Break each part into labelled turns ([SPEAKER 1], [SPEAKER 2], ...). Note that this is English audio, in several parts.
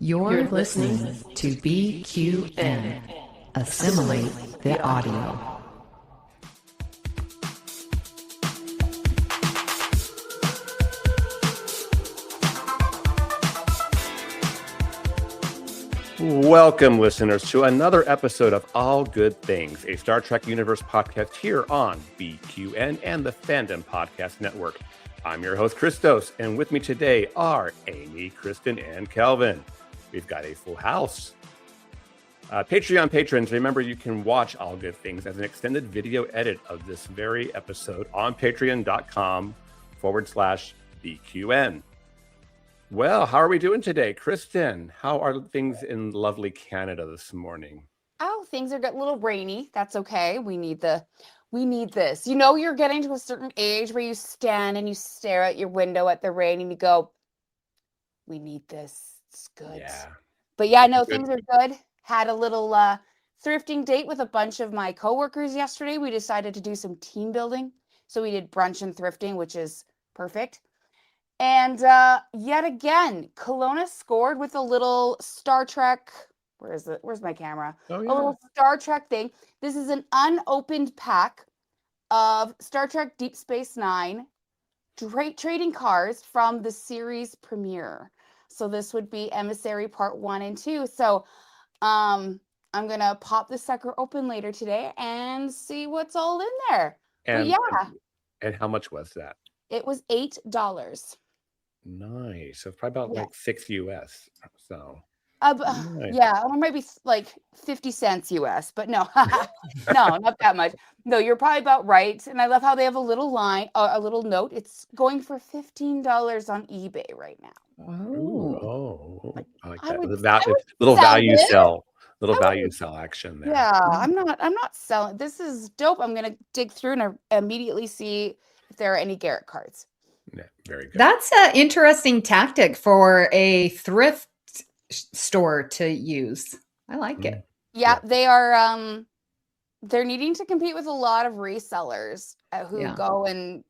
[SPEAKER 1] You're listening to BQN. Assimilate the audio.
[SPEAKER 2] Welcome, listeners, to another episode of All Good Things, a Star Trek Universe podcast here on BQN and the Fandom Podcast Network. I'm your host, Christos, and with me today are Amy, Kristin, and Kelvin. We've got a full house. Patreon patrons, remember you can watch All Good Things as an extended video edit of this very episode on patreon.com/BQN. Well, how are we doing today? Kristin, how are things in lovely Canada this morning?
[SPEAKER 3] Oh, things are a little rainy. That's okay. We need this. You know, you're getting to a certain age where you stand and you stare at your window at the rain and you go, we need this. It's good.
[SPEAKER 2] Yeah.
[SPEAKER 3] But yeah, no, things are good. Had a little thrifting date with a bunch of my coworkers yesterday. We decided to do some team building. So we did brunch and thrifting, which is perfect. And yet again, Kelowna scored with a little Star Trek. Where's my camera?
[SPEAKER 2] Oh, yeah.
[SPEAKER 3] A little Star Trek thing. This is an unopened pack of Star Trek Deep Space Nine trading cards from the series premiere. So this would be Emissary Part 1 and 2. So I'm going to pop this sucker open later today and see what's all in there.
[SPEAKER 2] And,
[SPEAKER 3] yeah.
[SPEAKER 2] And how much was that?
[SPEAKER 3] It was $8.
[SPEAKER 2] Nice. So probably about like $6 US. So nice.
[SPEAKER 3] Yeah, or maybe like 50 cents US, but no, no, not that much. No, you're probably about right. And I love how they have a little line, a little note. It's going for $15 on eBay right now.
[SPEAKER 2] Oh, I like that.
[SPEAKER 3] Little
[SPEAKER 2] value sell action there.
[SPEAKER 3] Yeah, I'm not selling. This is dope. I'm gonna dig through and immediately see if there are any Garrett cards.
[SPEAKER 2] Yeah, very good.
[SPEAKER 4] That's an interesting tactic for a thrift store to use. I like it.
[SPEAKER 3] Yeah, they are. They're needing to compete with a lot of resellers who go and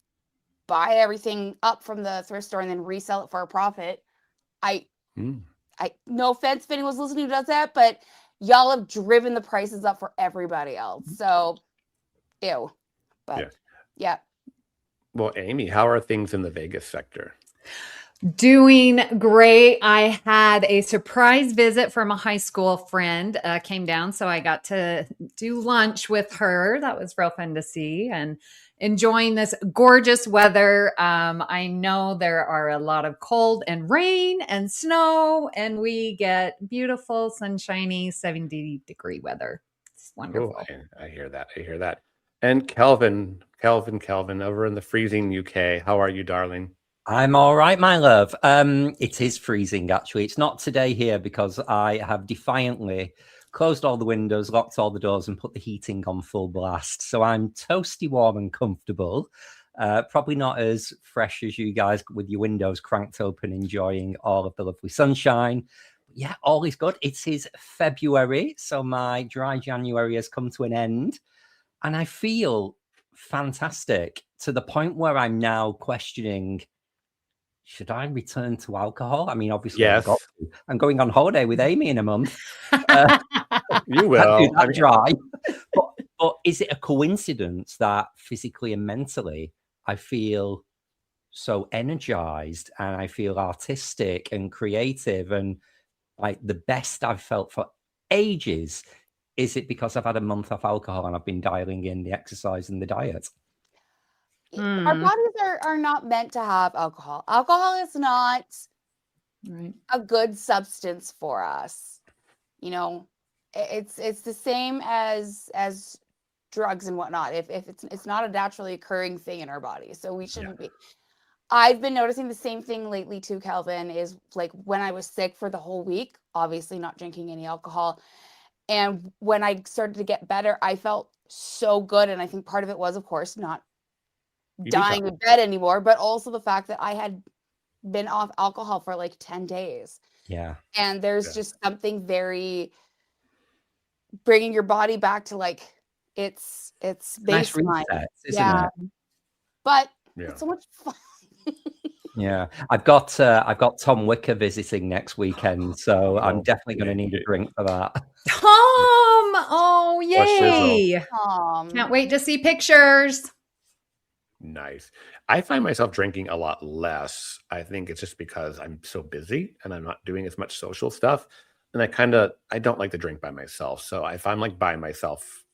[SPEAKER 3] buy everything up from the thrift store and then resell it for a profit. I no offense if anyone's listening who does that, but y'all have driven the prices up for everybody else. So, ew. But yeah.
[SPEAKER 2] Well, Amy, how are things in the Vegas sector?
[SPEAKER 4] Doing great. I had a surprise visit from a high school friend came down, so I got to do lunch with her. That was real fun to see and enjoying this gorgeous weather. I know there are a lot of cold and rain and snow, and we get beautiful, sunshiny 70-degree weather. It's wonderful.
[SPEAKER 2] Oh, I hear that. And Kelvin, over in the freezing UK. How are you, darling?
[SPEAKER 5] I'm all right, my love. It is freezing, actually. It's not today here because I have defiantly closed all the windows, locked all the doors, and put the heating on full blast. So I'm toasty warm and comfortable. Probably not as fresh as you guys with your windows cranked open, enjoying all of the lovely sunshine. But yeah, all is good. It is February, so my dry January has come to an end. And I feel fantastic to the point where I'm now questioning, should I return to alcohol? I mean, obviously,
[SPEAKER 2] yes.
[SPEAKER 5] I'm going on holiday with Amy in a month.
[SPEAKER 2] You will.
[SPEAKER 5] Dry. But is it a coincidence that physically and mentally I feel so energized and I feel artistic and creative and like the best I've felt for ages? Is it because I've had a month off alcohol and I've been dialing in the exercise and the diet?
[SPEAKER 3] Our bodies are not meant to have alcohol. Alcohol is not a good substance for us. You know, it's the same as drugs and whatnot. If it's not a naturally occurring thing in our body, so we shouldn't be. I've been noticing the same thing lately too, Kelvin, is like when I was sick for the whole week, obviously not drinking any alcohol. And when I started to get better, I felt so good. And I think part of it was, of course, not dying in bed anymore, but also the fact that I had been off alcohol for like 10 days.
[SPEAKER 5] Yeah.
[SPEAKER 3] And there's just something very bringing your body back to like it's baseline.
[SPEAKER 5] Nice reset, isn't it?
[SPEAKER 3] But it's so much fun.
[SPEAKER 5] Yeah, I've got Tom Wicker visiting next weekend, so I'm definitely going to need a drink for that.
[SPEAKER 4] Tom! Oh, yay! Can't wait to see pictures.
[SPEAKER 2] Nice. I find myself drinking a lot less. I think it's just because I'm so busy and I'm not doing as much social stuff. And I don't like to drink by myself. So if I'm like by myself,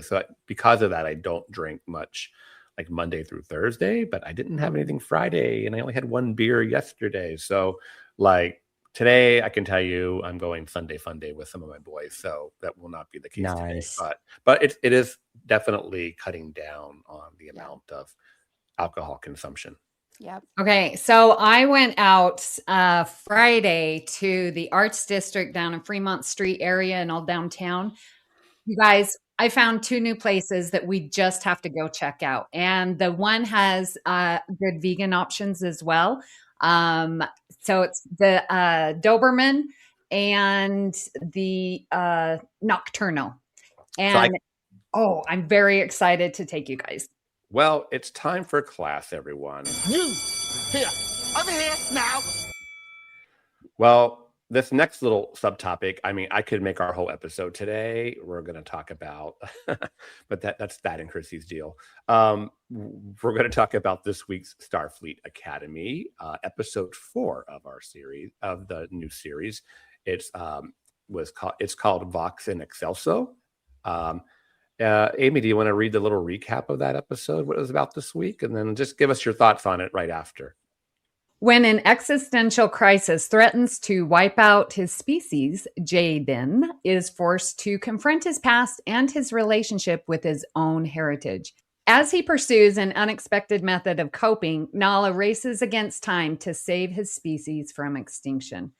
[SPEAKER 2] so because of that, I don't drink much like Monday through Thursday, but I didn't have anything Friday and I only had one beer yesterday. So like today I can tell you I'm going Sunday fun day with some of my boys. So that will not be the case today. But it is definitely cutting down on the amount of alcohol consumption.
[SPEAKER 3] Yep.
[SPEAKER 4] Okay, so I went out Friday to the Arts District down in Fremont Street area and all downtown. You guys, I found 2 new places that we just have to go check out. And the one has good vegan options as well. So it's the Doberman and the Nocturno. And I'm very excited to take you guys.
[SPEAKER 2] Well, it's time for class, everyone.
[SPEAKER 6] You here, over here now.
[SPEAKER 2] Well, this next little subtopic, I mean, I could make our whole episode today. We're going to talk about, but that's that and Chrissy's deal. We're going to talk about this week's Starfleet Academy, episode 4 of our series, of the new series. It's called Vox in Excelso. Amy, do you want to read the little recap of that episode, what it was about this week? And then just give us your thoughts on it right after.
[SPEAKER 4] When an existential crisis threatens to wipe out his species, Jaden is forced to confront his past and his relationship with his own heritage. As he pursues an unexpected method of coping, Nala races against time to save his species from extinction.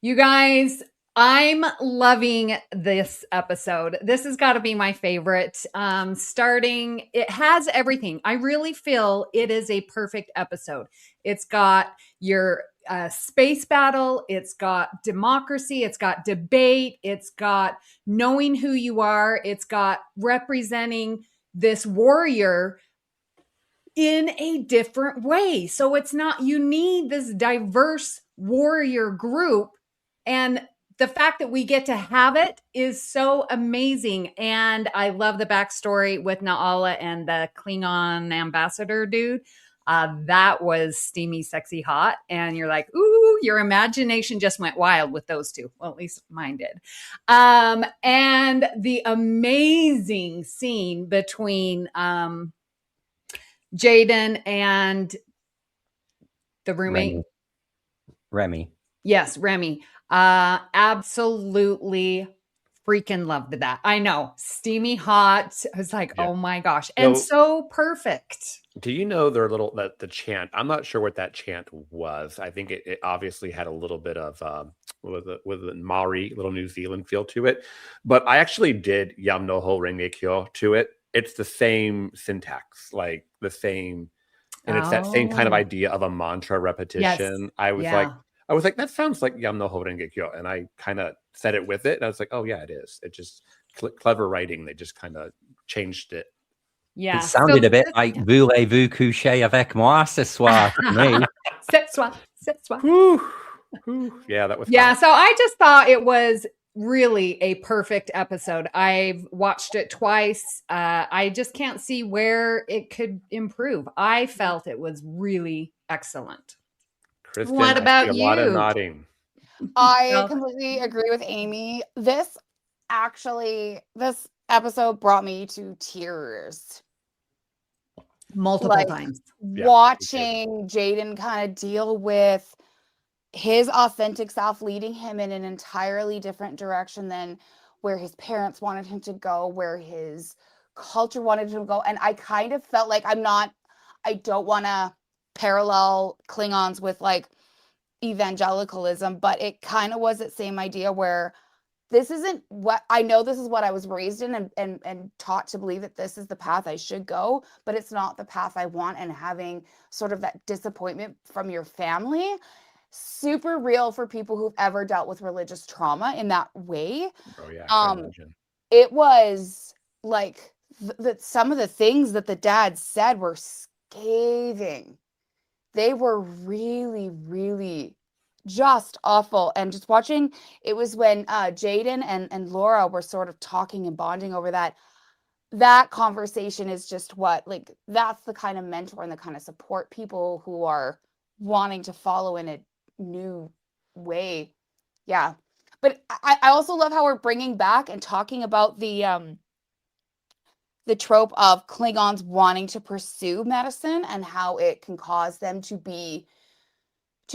[SPEAKER 4] You guys, I'm loving this episode. This has got to be my favorite. It has everything. I really feel it is a perfect episode. It's got your space battle. It's got democracy. It's got debate. It's got knowing who you are. It's got representing this warrior in a different way. So it's not, you need this diverse warrior group, and the fact that we get to have it is so amazing. And I love the backstory with Na'ala and the Klingon ambassador dude. That was steamy, sexy, hot. And you're like, ooh, your imagination just went wild with those two. Well, at least mine did. And the amazing scene between Jaden and the roommate.
[SPEAKER 5] Remy.
[SPEAKER 4] Yes, Remy. Absolutely freaking loved that. I know. Steamy hot. I was like, oh my gosh. And so perfect.
[SPEAKER 2] Do you know their the chant? I'm not sure what that chant was. I think it obviously had a little bit of with the Maori, little New Zealand feel to it. But I actually did Yam Noho Renge Kyo to it. It's the same syntax, like the same, and it's that same kind of idea of a mantra repetition. Yes. I was like, that sounds like Yam Noho Renge Kyo. And I kind of said it with it. And I was like, oh, yeah, it is. It just clever writing. They just kind of changed it.
[SPEAKER 4] Yeah.
[SPEAKER 5] It sounded a bit like Voulez-vous coucher avec moi ce soir to me.
[SPEAKER 4] Ce soir.
[SPEAKER 2] Yeah, that was
[SPEAKER 4] fun. So I just thought it was really a perfect episode. I've watched it twice. I just can't see where it could improve. I felt it was really excellent.
[SPEAKER 2] Kristin,
[SPEAKER 4] what about you?
[SPEAKER 2] A lot of nodding.
[SPEAKER 3] I completely agree with Amy. This episode brought me to tears.
[SPEAKER 4] Multiple times.
[SPEAKER 3] Watching Jaden kind of deal with his authentic self, leading him in an entirely different direction than where his parents wanted him to go, where his culture wanted him to go. And I kind of felt like I don't want to parallel Klingons with like evangelicalism, but it kind of was that same idea where this isn't what I know. This is what I was raised in and taught to believe that this is the path I should go, but it's not the path I want. And having sort of that disappointment from your family, super real for people who've ever dealt with religious trauma in that way.
[SPEAKER 2] Oh yeah, I can imagine.
[SPEAKER 3] It was like that some of the things that the dad said were scathing. they were really, really just awful. And just watching, it was when Jaden and Laura were sort of talking and bonding over that conversation is just what, like, that's the kind of mentor and the kind of support people who are wanting to follow in a new way. Yeah. But I also love how we're bringing back and talking about the trope of Klingons wanting to pursue medicine and how it can cause them to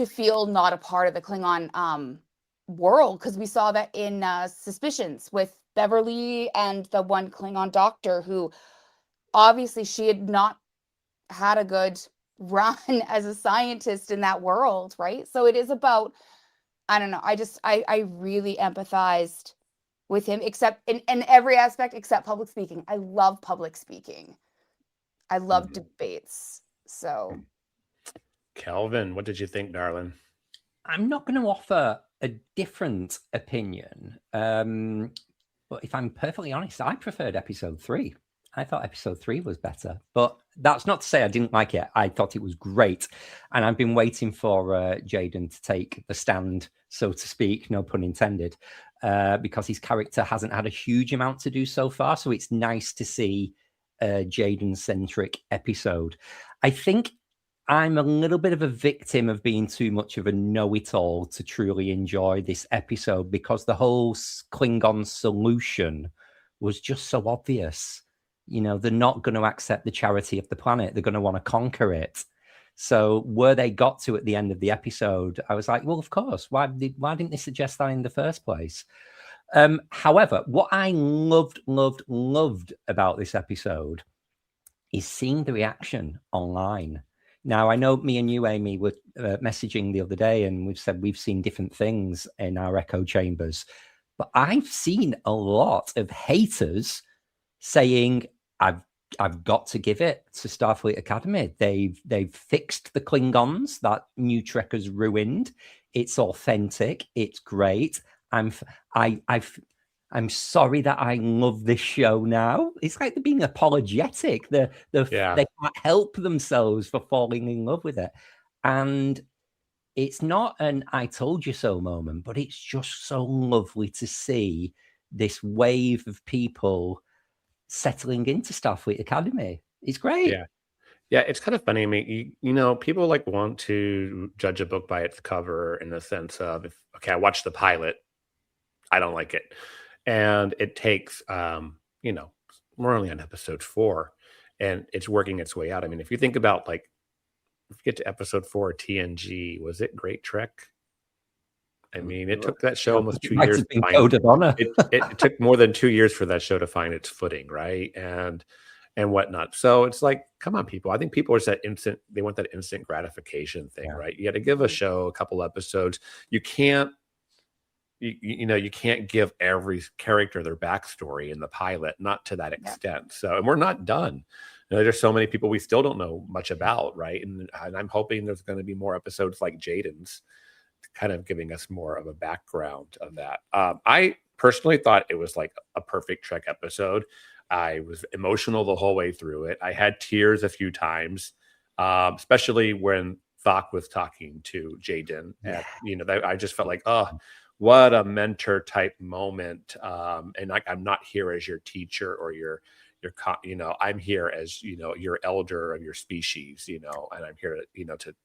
[SPEAKER 3] feel not a part of the Klingon world. Because we saw that in Suspicions with Beverly and the one Klingon doctor who obviously she had not had a good run as a scientist in that world, right? So it is about, I don't know, I really empathized with him, except in every aspect except public speaking. I love public speaking. I love debates. So
[SPEAKER 2] Kelvin, what did you think, darling?
[SPEAKER 5] I'm not going to offer a different opinion. But if I'm perfectly honest, I preferred episode 3. I thought episode 3 was better. But that's not to say I didn't like it. I thought it was great. And I've been waiting for Jaden to take the stand, so to speak, no pun intended, because his character hasn't had a huge amount to do so far. So it's nice to see a Jaden-centric episode. I think I'm a little bit of a victim of being too much of a know-it-all to truly enjoy this episode, because the whole Klingon solution was just so obvious. You know, they're not going to accept the charity of the planet. They're going to want to conquer it. So where they got to at the end of the episode, I was like, well, of course. Why didn't they suggest that in the first place? However, what I loved about this episode is seeing the reaction online. Now, I know me and you, Amy, were messaging the other day, and we've said we've seen different things in our echo chambers. But I've seen a lot of haters saying, I've got to give it to Starfleet Academy. They've fixed the Klingons that New Trek has ruined. It's authentic. It's great. I'm sorry that I love this show now. It's like they're being apologetic. They can't help themselves for falling in love with it. And it's not an I told you so moment, but it's just so lovely to see this wave of people settling into Starfleet Academy. It's great.
[SPEAKER 2] Yeah, it's kind of funny. I mean, you know, people like want to judge a book by its cover in the sense of, I watched the pilot, I don't like it. And it takes, you know, we're only on episode 4 and it's working its way out. I mean, if you think about, like, if you get to episode 4 of TNG, was it Great Trek? I mean, it took that show almost 2 years. It took more than 2 years for that show to find its footing, right? And whatnot. So it's like, come on, people. I think people are they want that instant gratification thing, right? You got to give a show a couple episodes. You can't, you can't give every character their backstory in the pilot, not to that extent. So, and we're not done. You know, there's so many people we still don't know much about, right? And I'm hoping there's going to be more episodes like Jaden's, kind of giving us more of a background of that. I personally thought it was like a perfect Trek episode. I was emotional the whole way through it. I had tears a few times, especially when Thok was talking to Jaden. I just felt like, oh, what a mentor type moment. And like, I'm not here as your teacher or your I'm here as, your elder of your species, and I'm here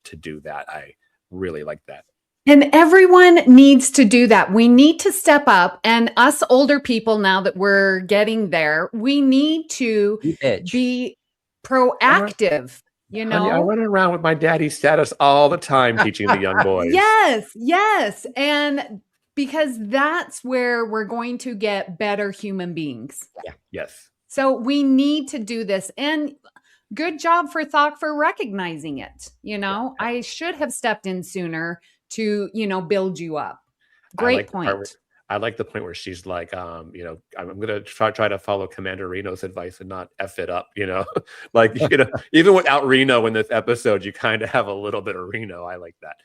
[SPEAKER 2] to do that. I really like that.
[SPEAKER 4] And everyone needs to do that. We need to step up, and us older people, now that we're getting there, we need to be proactive.
[SPEAKER 2] I run around with my daddy status all the time teaching the young boys.
[SPEAKER 4] Yes. And because that's where we're going to get better human beings.
[SPEAKER 2] Yeah. Yes.
[SPEAKER 4] So we need to do this. And good job for Thok for recognizing it. I should have stepped in sooner to, build you up. Great point.
[SPEAKER 2] I like the point where she's like, I'm going to try to follow Commander Reno's advice and not F it up, even without Reno in this episode, you kind of have a little bit of Reno. I like that.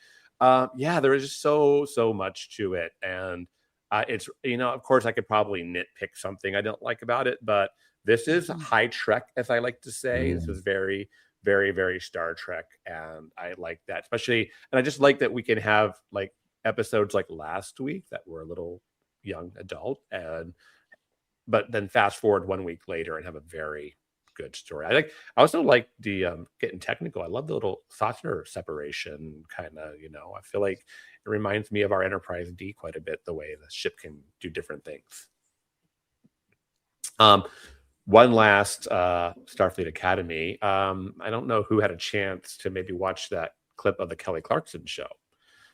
[SPEAKER 2] There is just so much to it. And it's, of course I could probably nitpick something I don't like about it, but this is high Trek, as I like to say. This is very, very, very Star Trek. And I like that, especially, and I just like that we can have like episodes like last week that were a little young adult, but then fast forward 1 week later and have a very good story. I also like the getting technical. I love the little saucer separation kind of, I feel like it reminds me of our Enterprise D quite a bit, the way the ship can do different things. One last Starfleet Academy. I don't know who had a chance to maybe watch that clip of the Kelly Clarkson show.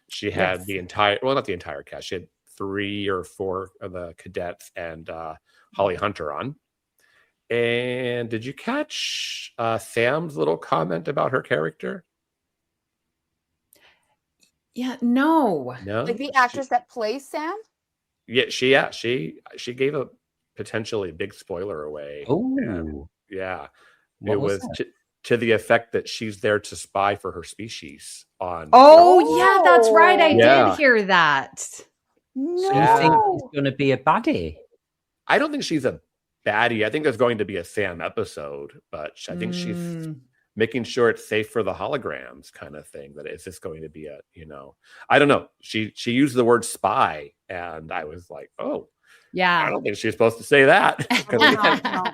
[SPEAKER 2] She had the entire, well, not the entire cast. She had 3 or 4 of the cadets and Holly Hunter on. And did you catch Sam's little comment about her character?
[SPEAKER 4] Yeah, no.
[SPEAKER 3] Like the actress that plays Sam?
[SPEAKER 2] Yeah, she gave a potentially big spoiler away.
[SPEAKER 5] Oh,
[SPEAKER 2] yeah.
[SPEAKER 5] What
[SPEAKER 2] it was to the effect that she's there to spy for her species on.
[SPEAKER 4] Oh, yeah, that's right. I did hear that.
[SPEAKER 3] No.
[SPEAKER 5] So you think it's going to be a baddie?
[SPEAKER 2] I don't think she's a baddie. I think there's going to be a Sam episode, but I think she's making sure it's safe for the holograms kind of thing. That is this going to be a, I don't know. She used the word spy, and I was like, oh,
[SPEAKER 4] yeah.
[SPEAKER 2] I don't think she's supposed to say that.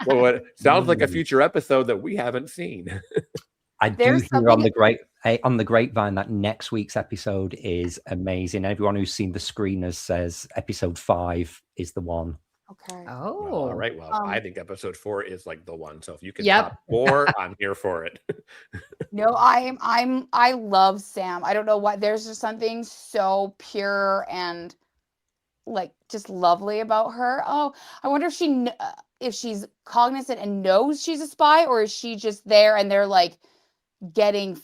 [SPEAKER 2] Well, it sounds like a future episode that we haven't seen.
[SPEAKER 5] I do hear on the grapevine that next week's episode is amazing. Everyone who's seen the screeners says episode 5 is the one.
[SPEAKER 3] Okay.
[SPEAKER 4] Oh,
[SPEAKER 2] all right. Well, I think episode 4 is like the one. So if you can top 4, I'm here for it.
[SPEAKER 3] No, I love Sam. I don't know why. There's just something so pure and like just lovely about her. Oh, I wonder if she's cognizant and knows she's a spy, or is she just there and they're like getting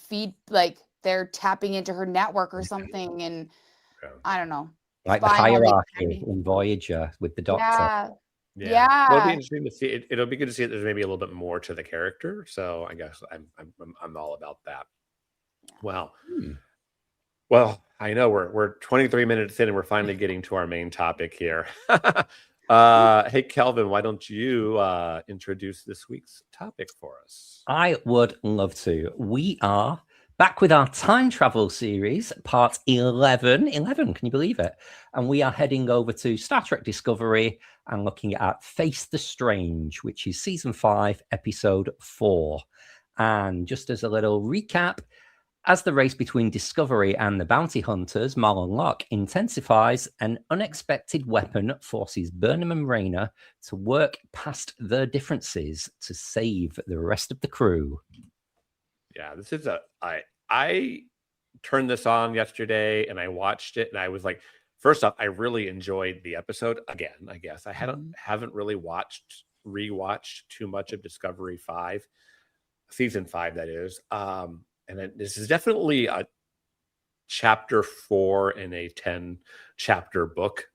[SPEAKER 3] like they're tapping into her network or something, and I don't know.
[SPEAKER 5] Like the hierarchy in Voyager with the Doctor.
[SPEAKER 3] Yeah.
[SPEAKER 2] Well, it'll be interesting to see. It'll be good to see that there's maybe a little bit more to the character. So I guess I'm all about that. Well, I know we're 23 minutes in and we're finally getting to our main topic here. Hey, Kelvin, why don't you introduce this week's topic for us?
[SPEAKER 5] I would love to. We are back with our time travel series, part 11. 11, can you believe it? And we are heading over to Star Trek Discovery and looking at Face the Strange, which is season 5, episode 4. And just as a little recap, as the race between Discovery and the bounty hunters, Mal and Locke, intensifies, an unexpected weapon forces Burnham and Rayner to work past their differences to save the rest of the crew.
[SPEAKER 2] Yeah, this is I turned this on yesterday and I watched it and I was like, first off, I really enjoyed the episode. Again, I guess I haven't really rewatched too much of Discovery 5, season 5, that is. And this is definitely a chapter 4 in a 10-chapter book.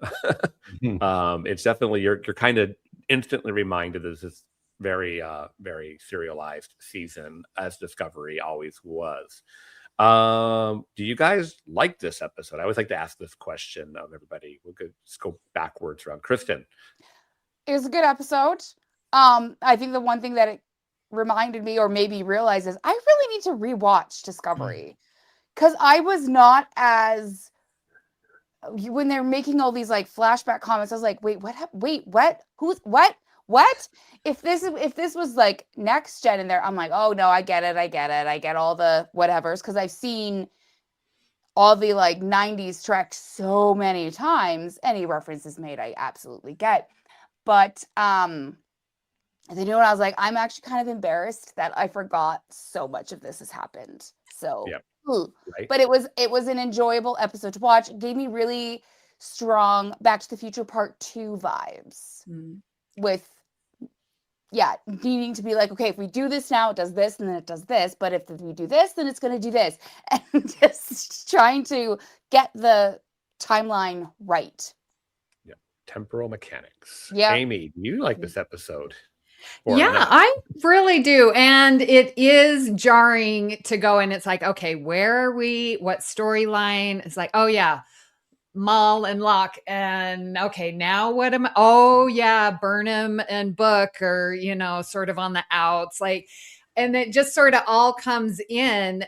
[SPEAKER 2] It's definitely, you're kind of instantly reminded this is very, very serialized season, as Discovery always was. Do you guys like this episode? I always like to ask this question of everybody. We'll just go backwards around. Kristin.
[SPEAKER 3] It was a good episode. I think the one thing that it reminded me or maybe realizes I really need to rewatch Discovery, because I was not as, when they're making all these like flashback comments, I was like, wait, what? Who's what? If this was like next gen in there, I'm like, oh no, I get it. I get all the whatevers, because I've seen all the like 90s Trek so many times. Any references made, I absolutely get. But you know what? I was like, I'm actually kind of embarrassed that I forgot so much of this has happened. So,
[SPEAKER 2] right.
[SPEAKER 3] But it was an enjoyable episode to watch. It gave me really strong Back to the Future Part 2 vibes with, needing to be like, okay, if we do this now, it does this, and then it does this. But if we do this, then it's going to do this. And just trying to get the timeline right.
[SPEAKER 2] Yeah. Temporal mechanics.
[SPEAKER 3] Yeah.
[SPEAKER 2] Amy, do you like this episode?
[SPEAKER 4] I really do. And it is jarring to go and it's like, okay, where are we? What storyline? It's like, oh yeah, Mal and Locke. And okay, now what Burnham and Book are, sort of on the outs. Like, And it just sort of all comes in.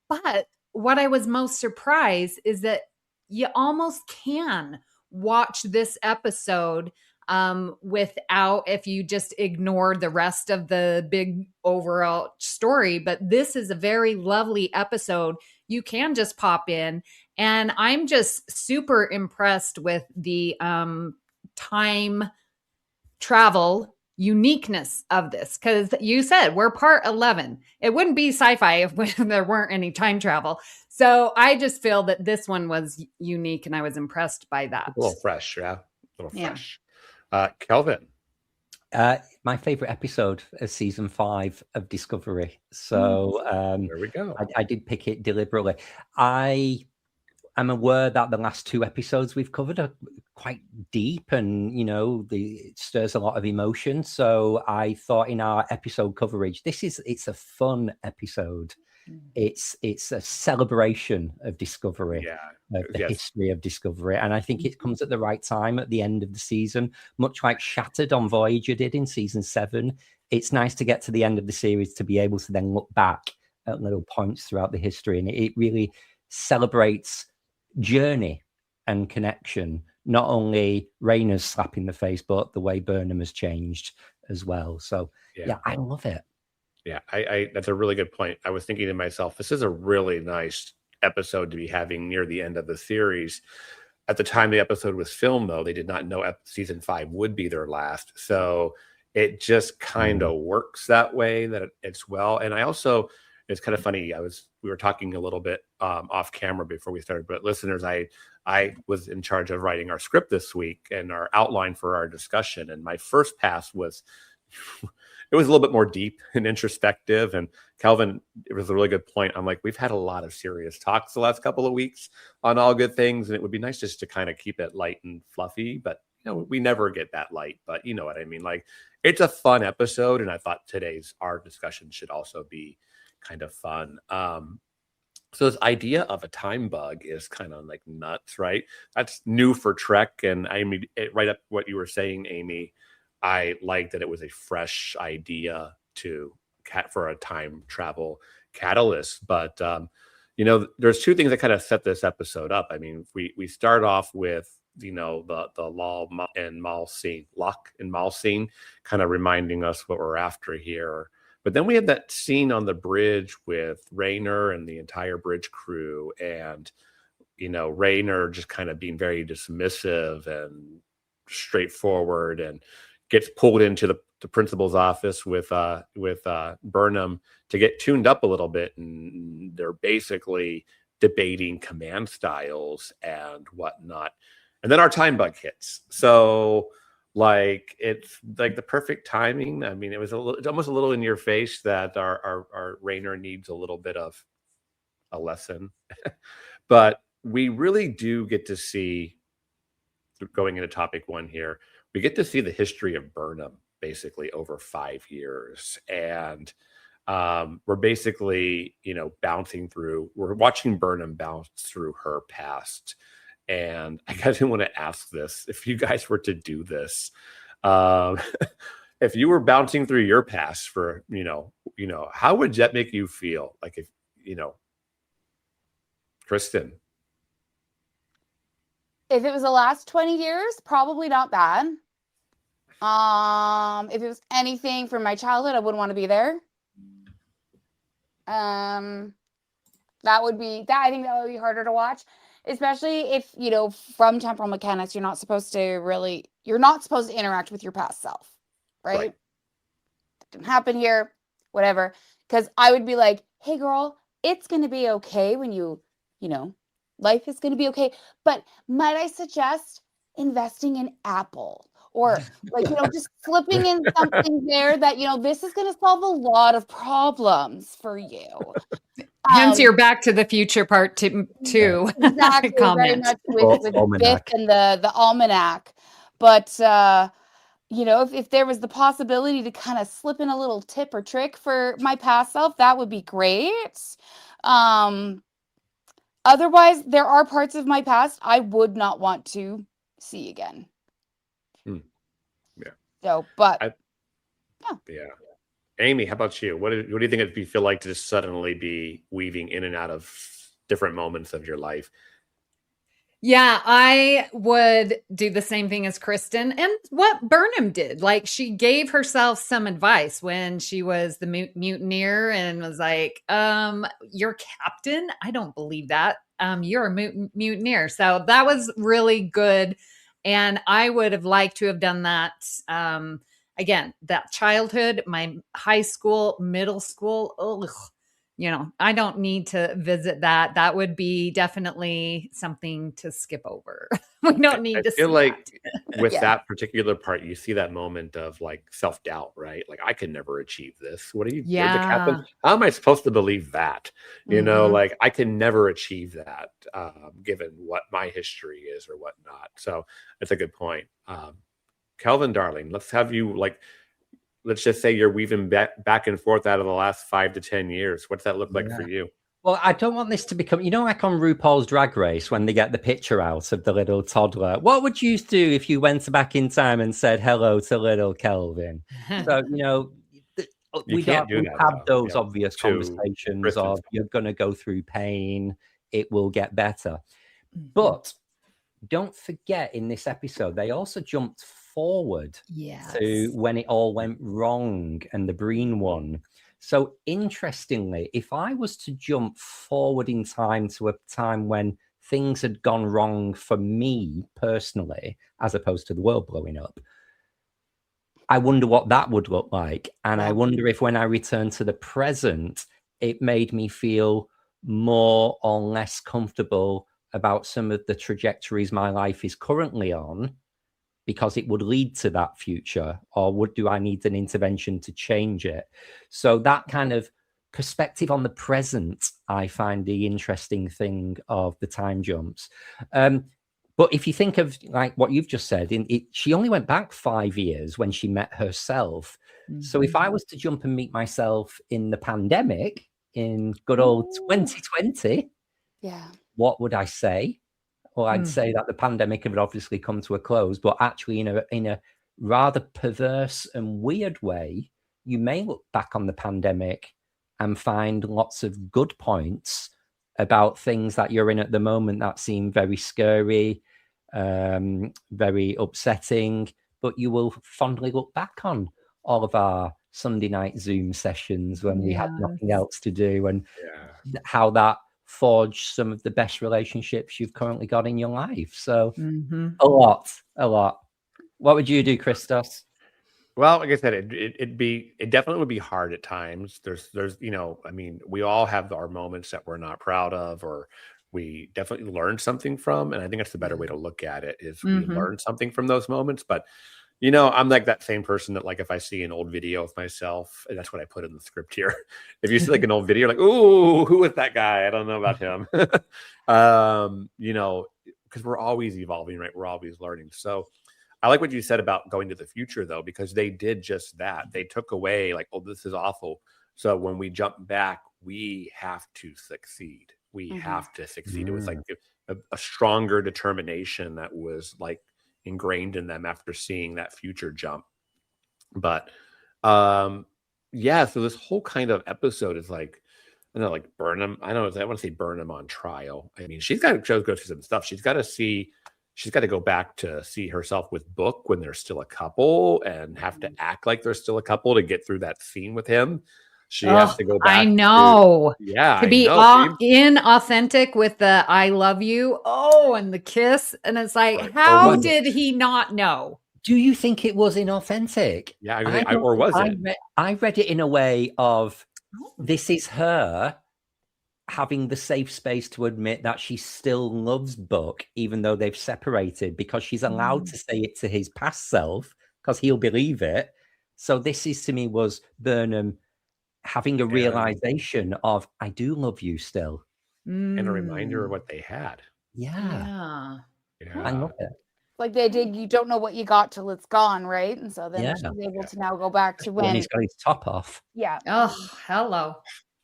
[SPEAKER 4] But what I was most surprised is that you almost can watch this episode without, if you just ignore the rest of the big overall story. But this is a very lovely episode. You can just pop in. And I'm just super impressed with the time travel uniqueness of this, because you said we're part 11. It wouldn't be sci-fi if there weren't any time travel. So I just feel that this one was unique, and I was impressed by that.
[SPEAKER 2] A little fresh, yeah. A little fresh. Kelvin.
[SPEAKER 5] My favorite episode of season 5 of Discovery. So
[SPEAKER 2] there we go.
[SPEAKER 5] I did pick it deliberately. I'm aware that the last 2 episodes we've covered are quite deep, and it stirs a lot of emotion. So I thought in our episode coverage, it's a fun episode. It's a celebration of Discovery, of the history of Discovery, and I think it comes at the right time at the end of the season, much like Shattered on Voyager did in season 7. It's nice to get to the end of the series to be able to then look back at little points throughout the history, and it really celebrates journey and connection. Not only Rayner's slap in the face, but the way Burnham has changed as well. So yeah, I love it.
[SPEAKER 2] Yeah, I that's a really good point. I was thinking to myself, this is a really nice episode to be having near the end of the series. At the time the episode was filmed, though, they did not know season 5 would be their last. So it just kind of works that way, that it's well. And I also, it's kind of funny, we were talking a little bit off camera before we started, but listeners, I was in charge of writing our script this week and our outline for our discussion. And my first pass was, it was a little bit more deep and introspective. And Kelvin, it was a really good point. I'm like, we've had a lot of serious talks the last couple of weeks on All Good Things, and it would be nice just to kind of keep it light and fluffy. But we never get that light. But you know what I mean? Like, it's a fun episode, and I thought our discussion should also be kind of fun. So this idea of a time bug is kind of like nuts, right? That's new for Trek. And I mean, right up what you were saying, Amy, I like that it was a fresh idea for a time travel catalyst. But there's 2 things that kind of set this episode up. I mean, we start off with the Locke and Mal scene, kind of reminding us what we're after here. But then we have that scene on the bridge with Rayner and the entire bridge crew, and Rayner just kind of being very dismissive and straightforward, and gets pulled into the principal's office with Burnham to get tuned up a little bit, and they're basically debating command styles and whatnot. And then our time bug hits. So it's like the perfect timing. I mean, it's almost a little in your face that our Rayner needs a little bit of a lesson. But we really do get to see, going into topic 1 here, we get to see the history of Burnham basically over 5 years. And we're basically, we're watching Burnham bounce through her past. And I kind of want to ask this, if you guys were to do this, if you were bouncing through your past for, how would that make you feel? Like, if, Kristin.
[SPEAKER 3] If it was the last 20 years, probably not bad. If it was anything from my childhood, I wouldn't want to be there. I think that would be harder to watch, especially if, from temporal mechanics, you're not supposed to interact with your past self, right? That didn't happen here, whatever. Because I would be like, hey girl, it's going to be okay when life is going to be okay. But might I suggest investing in Apple, or just slipping in something there that, this is going to solve a lot of problems for you.
[SPEAKER 4] Hence your Back to the Future part 2
[SPEAKER 3] exactly, very much with Biff and the almanac. But, if there was the possibility to kind of slip in a little tip or trick for my past self, that would be great. Otherwise, there are parts of my past I would not want to see again.
[SPEAKER 2] Yeah.
[SPEAKER 3] So, but
[SPEAKER 2] yeah. Amy, how about you? What do you think it'd feel like to just suddenly be weaving in and out of different moments of your life?
[SPEAKER 4] Yeah, I would do the same thing as Kristin and what Burnham did. Like, she gave herself some advice when she was the mutineer and was like, you're captain? I don't believe that. You're a mutineer. So that was really good. And I would have liked to have done that. Again, that childhood, my high school, middle school, I don't need to visit that. That would be definitely something to skip over. We don't need to
[SPEAKER 2] feel
[SPEAKER 4] see
[SPEAKER 2] like
[SPEAKER 4] that.
[SPEAKER 2] with that particular part, you see that moment of like self-doubt, right? Like, I can never achieve this. What are you, you're the captain? How am I supposed to believe that? You know, like, I can never achieve that, given what my history is or whatnot. So that's a good point. Kelvin, darling, let's have you, like, let's just say you're weaving back and forth out of the last 5 to 10 years. What's that look like for you?
[SPEAKER 5] Well, I don't want this to become, like on RuPaul's Drag Race, when they get the picture out of the little toddler. What would you do if you went back in time and said hello to little Kelvin? So, we don't have those obvious conversations of you're going to go through pain, it will get better. But don't forget, in this episode, they also jumped forward to when it all went wrong and the Breen won. So interestingly, if I was to jump forward in time to a time when things had gone wrong for me personally, as opposed to the world blowing up, I wonder what that would look like. And I wonder if when I return to the present, it made me feel more or less comfortable about some of the trajectories my life is currently on, because it would lead to that future, or do I need an intervention to change it? So that kind of perspective on the present, I find the interesting thing of the time jumps. But if you think of like what you've just said, she only went back 5 years when she met herself. So if I was to jump and meet myself in the pandemic in good old 2020, what would I say? Well, I'd say that the pandemic had obviously come to a close, but actually in a rather perverse and weird way, you may look back on the pandemic and find lots of good points about things that you're in at the moment that seem very scary, very upsetting, but you will fondly look back on all of our Sunday night Zoom sessions when we had nothing else to do, and how that forge some of the best relationships you've currently got in your life. So a lot. What would you do, Christos?
[SPEAKER 2] Well, like I said, it definitely would be hard at times. There's I mean, we all have our moments that we're not proud of, or we definitely learned something from. And I think that's the better way to look at it, is we learn something from those moments. But I'm like that same person that, like, if I see an old video of myself, and that's what I put in the script here. If you see like an old video, like, ooh, who is that guy? I don't know about him. Because we're always evolving, right? We're always learning. So I like what you said about going to the future, though, because they did just that. They took away, like, oh, this is awful. So when we jump back, we have to succeed. We have to succeed. It was like a stronger determination that was like ingrained in them after seeing that future jump. But so this whole kind of episode is like, I don't know, like Burnham. I don't know. I want to say Burnham on trial. I mean, she's got to go through some stuff. She's got to go back to see herself with Book when they're still a couple, and have to act like they're still a couple to get through that scene with him. She has to go back.
[SPEAKER 4] I know.
[SPEAKER 2] To
[SPEAKER 4] be inauthentic with the "I love you," and the kiss, and it's like, how did he not know?
[SPEAKER 5] Do you think it was inauthentic?
[SPEAKER 2] Yeah, or was it?
[SPEAKER 5] I read it in a way of this is her having the safe space to admit that she still loves Buck, even though they've separated, because she's allowed to say it to his past self, because he'll believe it. So this is, to me, was Burnham having a realization of, I do love you still.
[SPEAKER 2] And a reminder of what they had.
[SPEAKER 5] Yeah.
[SPEAKER 2] I
[SPEAKER 5] love it.
[SPEAKER 3] Like they did, you don't know what you got till it's gone, right? And so then she's able to now go back to when
[SPEAKER 5] he's got his top off.
[SPEAKER 3] Yeah.
[SPEAKER 4] Oh, hello.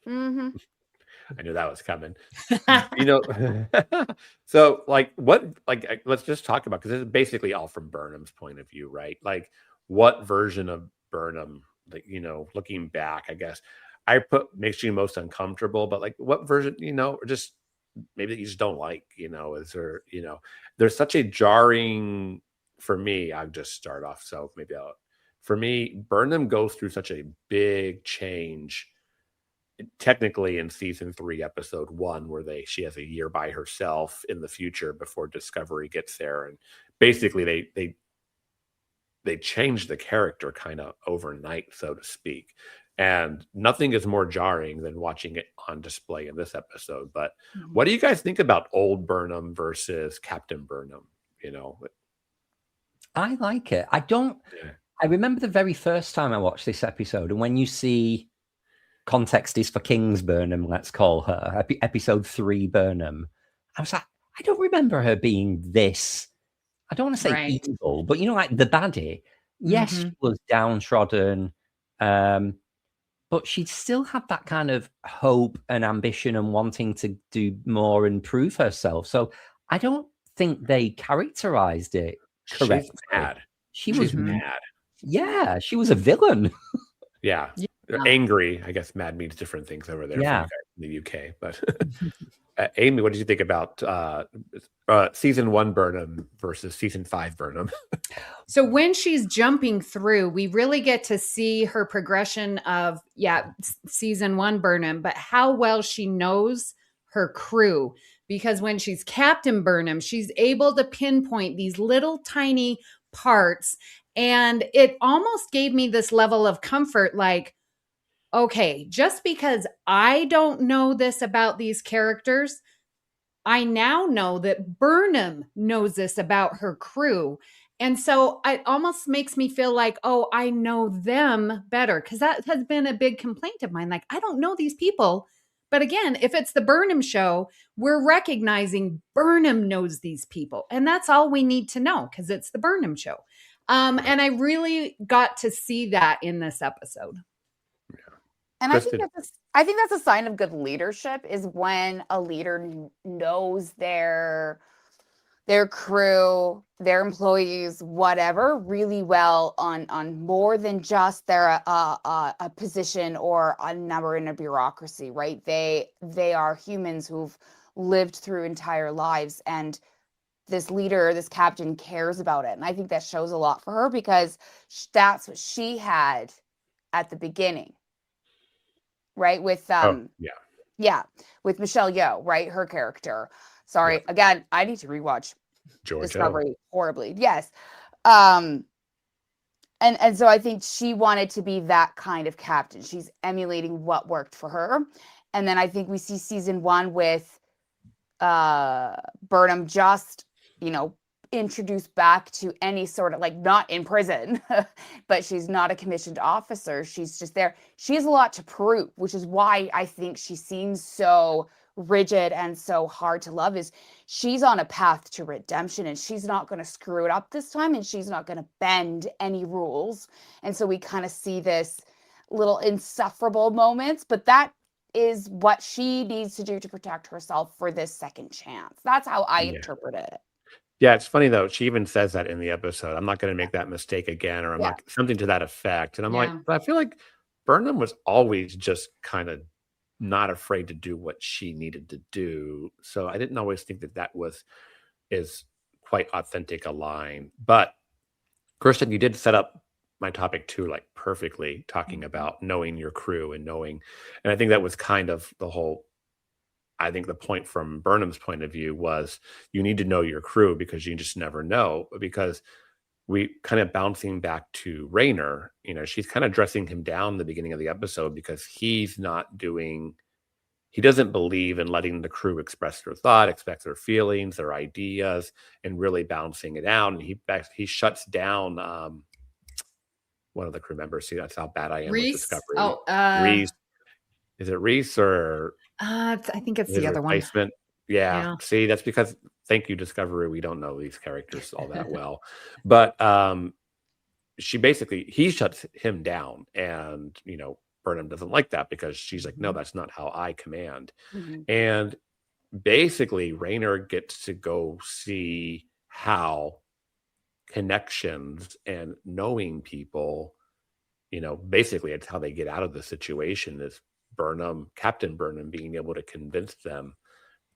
[SPEAKER 2] I knew that was coming. So let's just talk about, because this is basically all from Burnham's point of view, right? Like, what version of Burnham like, looking back, I guess I put makes you most uncomfortable, but like what version, or just maybe that you just don't like, is there, there's such a jarring, for me, I'll just start off. So for me, Burnham goes through such a big change technically in season 3, episode 1, where she has a year by herself in the future before Discovery gets there. And basically they change the character kind of overnight, so to speak. And nothing is more jarring than watching it on display in this episode. But what do you guys think about old Burnham versus Captain Burnham?
[SPEAKER 5] I like it. I remember the very first time I watched this episode, and when you see context is for King's Burnham, let's call her, episode 3 Burnham, I was like, I don't remember her being this, I don't want to say evil, but like the baddie. Yes, she was downtrodden, but she still had that kind of hope and ambition and wanting to do more and prove herself. So I don't think they characterized it correctly.
[SPEAKER 2] She's was mad.
[SPEAKER 5] Yeah, she was a villain.
[SPEAKER 2] Yeah. Angry. I guess mad means different things over there in the UK. But Amy, what did you think about season 1 Burnham versus season 5 Burnham?
[SPEAKER 4] So when she's jumping through, we really get to see her progression of, season 1 Burnham, but how well she knows her crew. Because when she's Captain Burnham, she's able to pinpoint these little tiny parts. And it almost gave me this level of comfort, like, okay, just because I don't know this about these characters, I now know that Burnham knows this about her crew. And so it almost makes me feel like, oh, I know them better. Because that has been a big complaint of mine. Like, I don't know these people. But again, if it's the Burnham show, we're recognizing Burnham knows these people. And that's all we need to know because it's the Burnham show. And I really got to see that in this episode.
[SPEAKER 3] And I think that's a sign of good leadership, is when a leader knows their crew, their employees, whatever, really well on more than just their a position or a number in a bureaucracy, right? They are humans who've lived through entire lives, and this leader, this captain, cares about it. And I think that shows a lot for her, because that's what she had at the beginning, right? With with Michelle Yeoh, right? Her character. Sorry, again, I need to rewatch Discovery horribly. Yes. And so I think she wanted to be that kind of captain. She's emulating what worked for her. And then I think we see season 1 with Burnham just, introduced back to any sort of, like, not in prison, but she's not a commissioned officer. She's just there. She has a lot to prove, which is why I think she seems so rigid and so hard to love, is she's on a path to redemption, and she's not going to screw it up this time, and she's not going to bend any rules. And so we kind of see this little insufferable moments, but that is what she needs to do to protect herself for this second chance. That's how I interpret it.
[SPEAKER 2] Yeah, it's funny though. She even says that in the episode. I'm not going to make that mistake again, or I'm not, something to that effect. And I'm like, but I feel like Burnham was always just kind of not afraid to do what she needed to do. So I didn't always think that is quite authentic a line. But Kristin, you did set up my topic too, like perfectly, talking about knowing your crew and I think that was kind of the whole. I think the point from Burnham's point of view was you need to know your crew, because you just never know. Because we kind of bouncing back to Raynor, she's kind of dressing him down in the beginning of the episode because he doesn't believe in letting the crew express their thought, express their feelings, their ideas, and really bouncing it out. And he shuts down one of the crew members. See, that's how bad I am with Discovery. Reese. Is it Reese or?
[SPEAKER 4] I think it's the other one.
[SPEAKER 2] Yeah. See, that's because, thank you, Discovery, we don't know these characters all that well. But he shuts him down, and Burnham doesn't like that, because she's like, no, that's not how I command. And basically Raynor gets to go see how connections and knowing people basically it's how they get out of the situation is Captain Burnham being able to convince them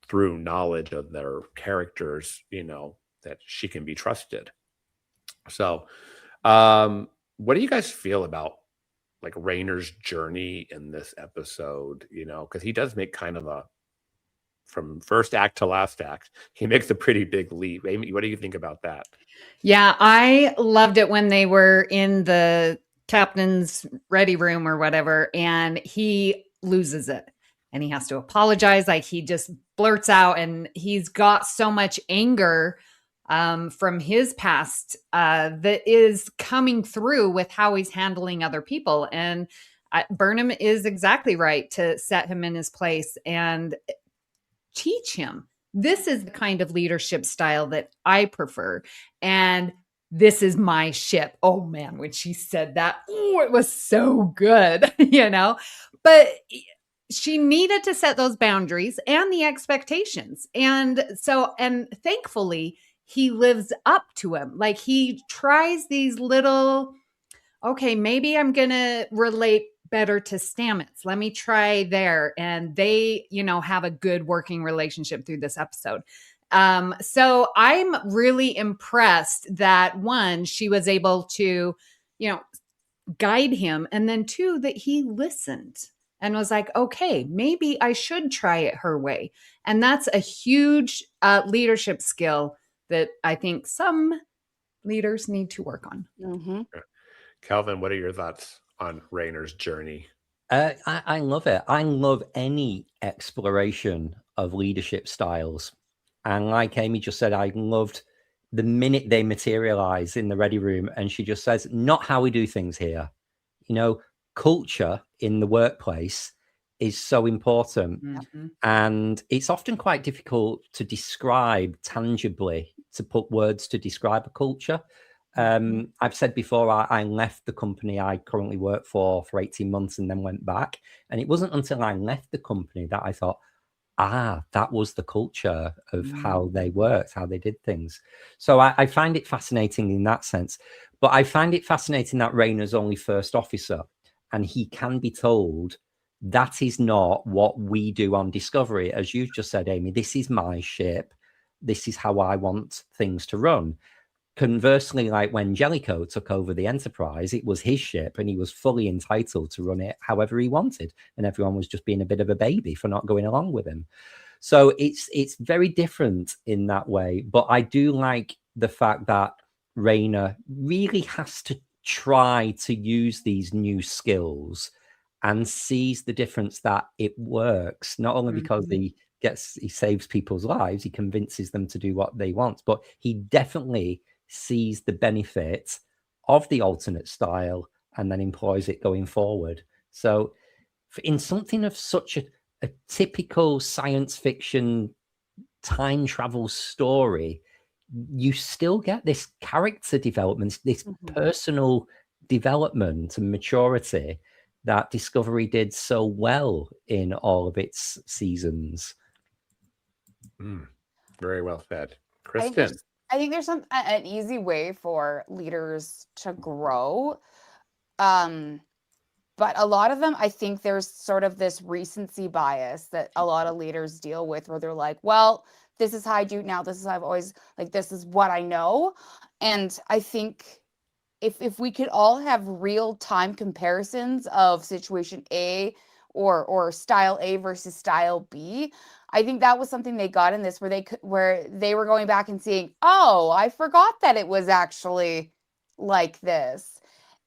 [SPEAKER 2] through knowledge of their characters, that she can be trusted. So, what do you guys feel about like Raynor's journey in this episode? Because he does make kind of from first act to last act, he makes a pretty big leap. Amy, what do you think about that?
[SPEAKER 4] Yeah, I loved it when they were in the captain's ready room or whatever, and he loses it and he has to apologize. Like he just blurts out, and he's got so much anger from his past that is coming through with how he's handling other people. And Burnham is exactly right to set him in his place and teach him. This is the kind of leadership style that I prefer. And this is my ship. Oh man, when she said that, it was so good, but she needed to set those boundaries and the expectations. And thankfully he lives up to them. Like he tries these little, okay, maybe I'm going to relate better to Stamets. Let me try there. And they, have a good working relationship through this episode. So I'm really impressed that one, she was able to, guide him. And then two, that he listened and was like, okay, maybe I should try it her way. And that's a huge leadership skill that I think some leaders need to work on.
[SPEAKER 3] Mm-hmm.
[SPEAKER 2] Kelvin, what are your thoughts on Raynor's journey?
[SPEAKER 5] I love it. I love any exploration of leadership styles. And like Amy just said, I loved the minute they materialize in the ready room and she just says, not how we do things here. Culture in the workplace is so important.
[SPEAKER 4] Mm-hmm.
[SPEAKER 5] And it's often quite difficult to describe tangibly, to put words to describe a culture. I've said before, I left the company I currently work for 18 months and then went back. And it wasn't until I left the company that I thought, that was the culture of how they worked, how they did things. So I find it fascinating in that sense. But I find it fascinating that Raynor's only first officer and he can be told that is not what we do on Discovery. As you've just said, Amy, this is my ship. This is how I want things to run. Conversely, like when Jellicoe took over the Enterprise, it was his ship and he was fully entitled to run it however he wanted. And everyone was just being a bit of a baby for not going along with him. So it's very different in that way. But I do like the fact that Raynor really has to try to use these new skills and sees the difference that it works, not only because he saves people's lives, he convinces them to do what they want, but he definitely sees the benefit of the alternate style and then employs it going forward. So in something of such a typical science fiction time travel story, you still get this character development, this personal development and maturity that Discovery did so well in all of its seasons.
[SPEAKER 2] Very well said. Kristin.
[SPEAKER 3] I think there's an easy way for leaders to grow. But a lot of them, I think there's sort of this recency bias that a lot of leaders deal with where they're like, well, this is how I do it now. This is how I've always, this is what I know. And I think if we could all have real time comparisons of situation A or style A versus style B, I think that was something they got in this where they were going back and seeing, oh, I forgot that it was actually like this.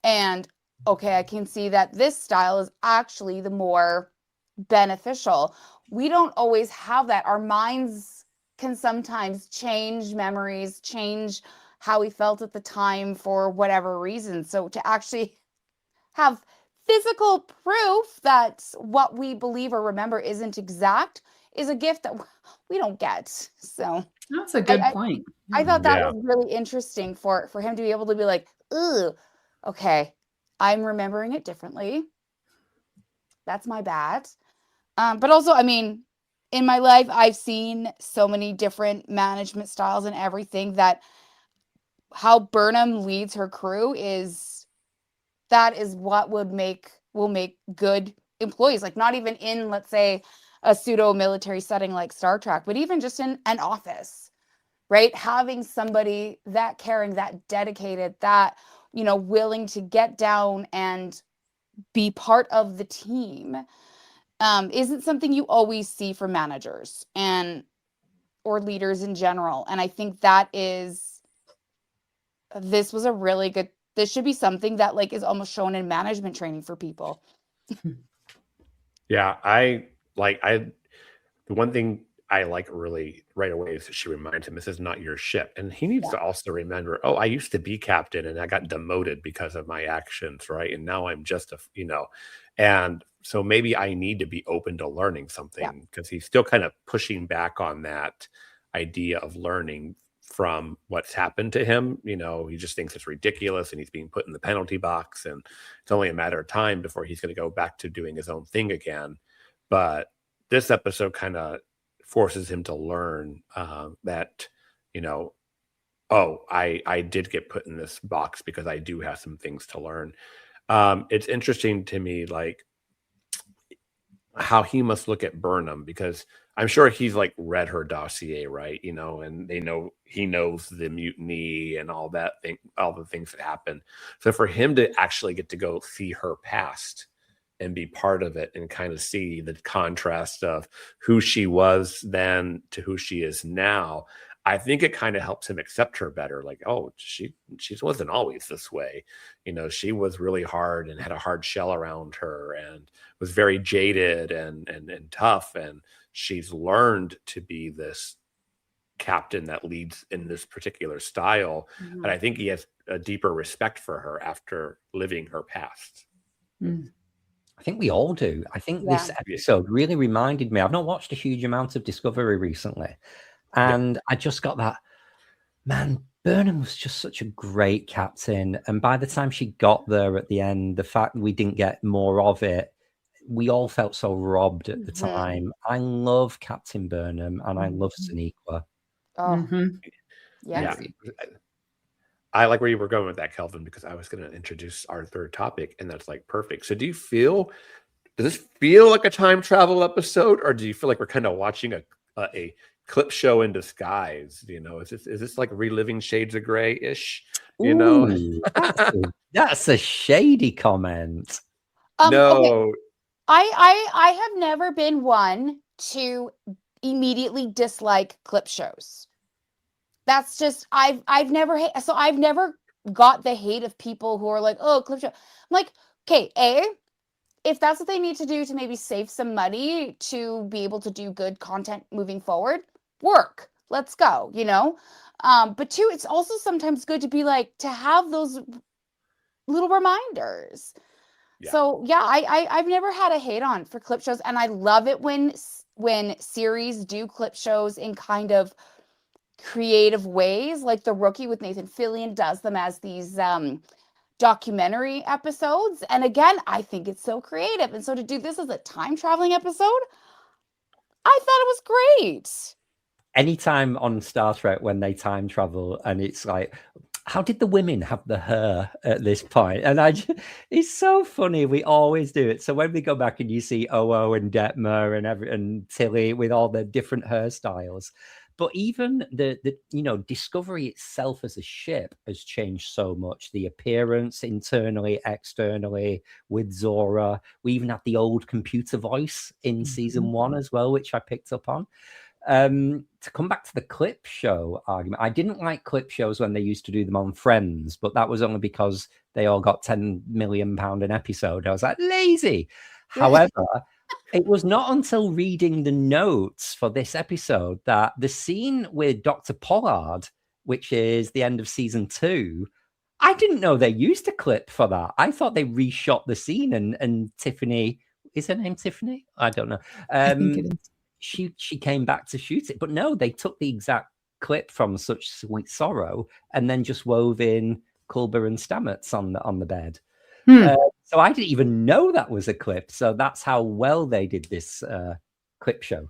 [SPEAKER 3] And okay, I can see that this style is actually the more beneficial. We don't always have that. Our minds can sometimes change memories, change how we felt at the time for whatever reason. So to actually have physical proof that what we believe or remember isn't exact is a gift that we don't get. So
[SPEAKER 4] that's a good point.
[SPEAKER 3] I thought that was really interesting for him to be able to be like, ooh, okay, I'm remembering it differently. That's my bad. But also, I mean, in my life, I've seen so many different management styles and everything that how Burnham leads her crew is that is what will make good employees. Like, not even in, let's say, a pseudo military setting like Star Trek, but even just in an office, right? Having somebody that caring, that dedicated, that, you know, willing to get down and be part of the team isn't something you always see from managers or leaders in general. And I think this was a really good, this should be something that like is almost shown in management training for people.
[SPEAKER 2] Yeah, the one thing I like really right away is that she reminds him, this is not your ship. And he needs to also remember, oh, I used to be captain and I got demoted because of my actions, right? And now I'm just and so maybe I need to be open to learning something, because he's still kind of pushing back on that idea of learning from what's happened to him. You know, he just thinks it's ridiculous and he's being put in the penalty box, and it's only a matter of time before he's going to go back to doing his own thing again. But this episode kind of forces him to learn that, you know, oh, I did get put in this box because I do have some things to learn. It's interesting to me, like, how he must look at Burnham, because I'm sure he's like read her dossier, right? You know, and he knows the mutiny and all that thing, all the things that happened. So for him to actually get to go see her past and be part of it and kind of see the contrast of who she was then to who she is now, I think it kind of helps him accept her better. Like, oh, she wasn't always this way. You know, she was really hard and had a hard shell around her and was very jaded and tough. And she's learned to be this captain that leads in this particular style.
[SPEAKER 3] Mm-hmm.
[SPEAKER 2] And I think he has a deeper respect for her after living her past.
[SPEAKER 5] I think we all do. I think this episode really reminded me. I've not watched a huge amount of Discovery recently. And I just got that, man, Burnham was just such a great captain. And by the time she got there at the end, the fact that we didn't get more of it, we all felt so robbed at the time. I love Captain Burnham and I love Sonequa.
[SPEAKER 3] Yeah.
[SPEAKER 2] I like where you were going with that, Kelvin, because I was going to introduce our third topic, and that's like perfect. So does this feel like a time travel episode, or do you feel like we're kind of watching a clip show in disguise? You know, is this like reliving Shades of Grey-ish? You know,
[SPEAKER 5] that's a shady comment.
[SPEAKER 2] No,
[SPEAKER 3] okay. I have never been one to immediately dislike clip shows. That's just I've never got the hate of people who are like, oh, clip show. I'm like, okay, if that's what they need to do to maybe save some money to be able to do good content moving forward, work. Let's go, you know? But two, it's also sometimes good to be like, to have those little reminders. Yeah. So yeah, I've never had a hate on for clip shows, and I love it when series do clip shows in kind of creative ways, like The Rookie with Nathan Fillion does them as these documentary episodes. And again, I think it's so creative. And so to do this as a time traveling episode, I thought it was great.
[SPEAKER 5] Anytime on Star Trek when they time travel and it's like, how did the women have the hair at this point? And it's so funny. We always do it. So when we go back and you see Oo and Detmer and Tilly with all the different hairstyles, but even the Discovery itself as a ship has changed so much. The appearance internally, externally, with Zora. We even had the old computer voice in season 1 as well, which I picked up on. To come back to the clip show argument, I didn't like clip shows when they used to do them on Friends, but that was only because they all got £10 million an episode. I was like, lazy. However, it was not until reading the notes for this episode that the scene with Dr. Pollard, which is the end of season 2, I didn't know they used a clip for that. I thought they reshot the scene and Tiffany, is her name Tiffany? I don't know.
[SPEAKER 4] I think it is.
[SPEAKER 5] She came back to shoot it, but no, they took the exact clip from Such Sweet Sorrow and then just wove in Culber and Stamets on the bed. So I didn't even know that was a clip. So that's how well they did this clip show.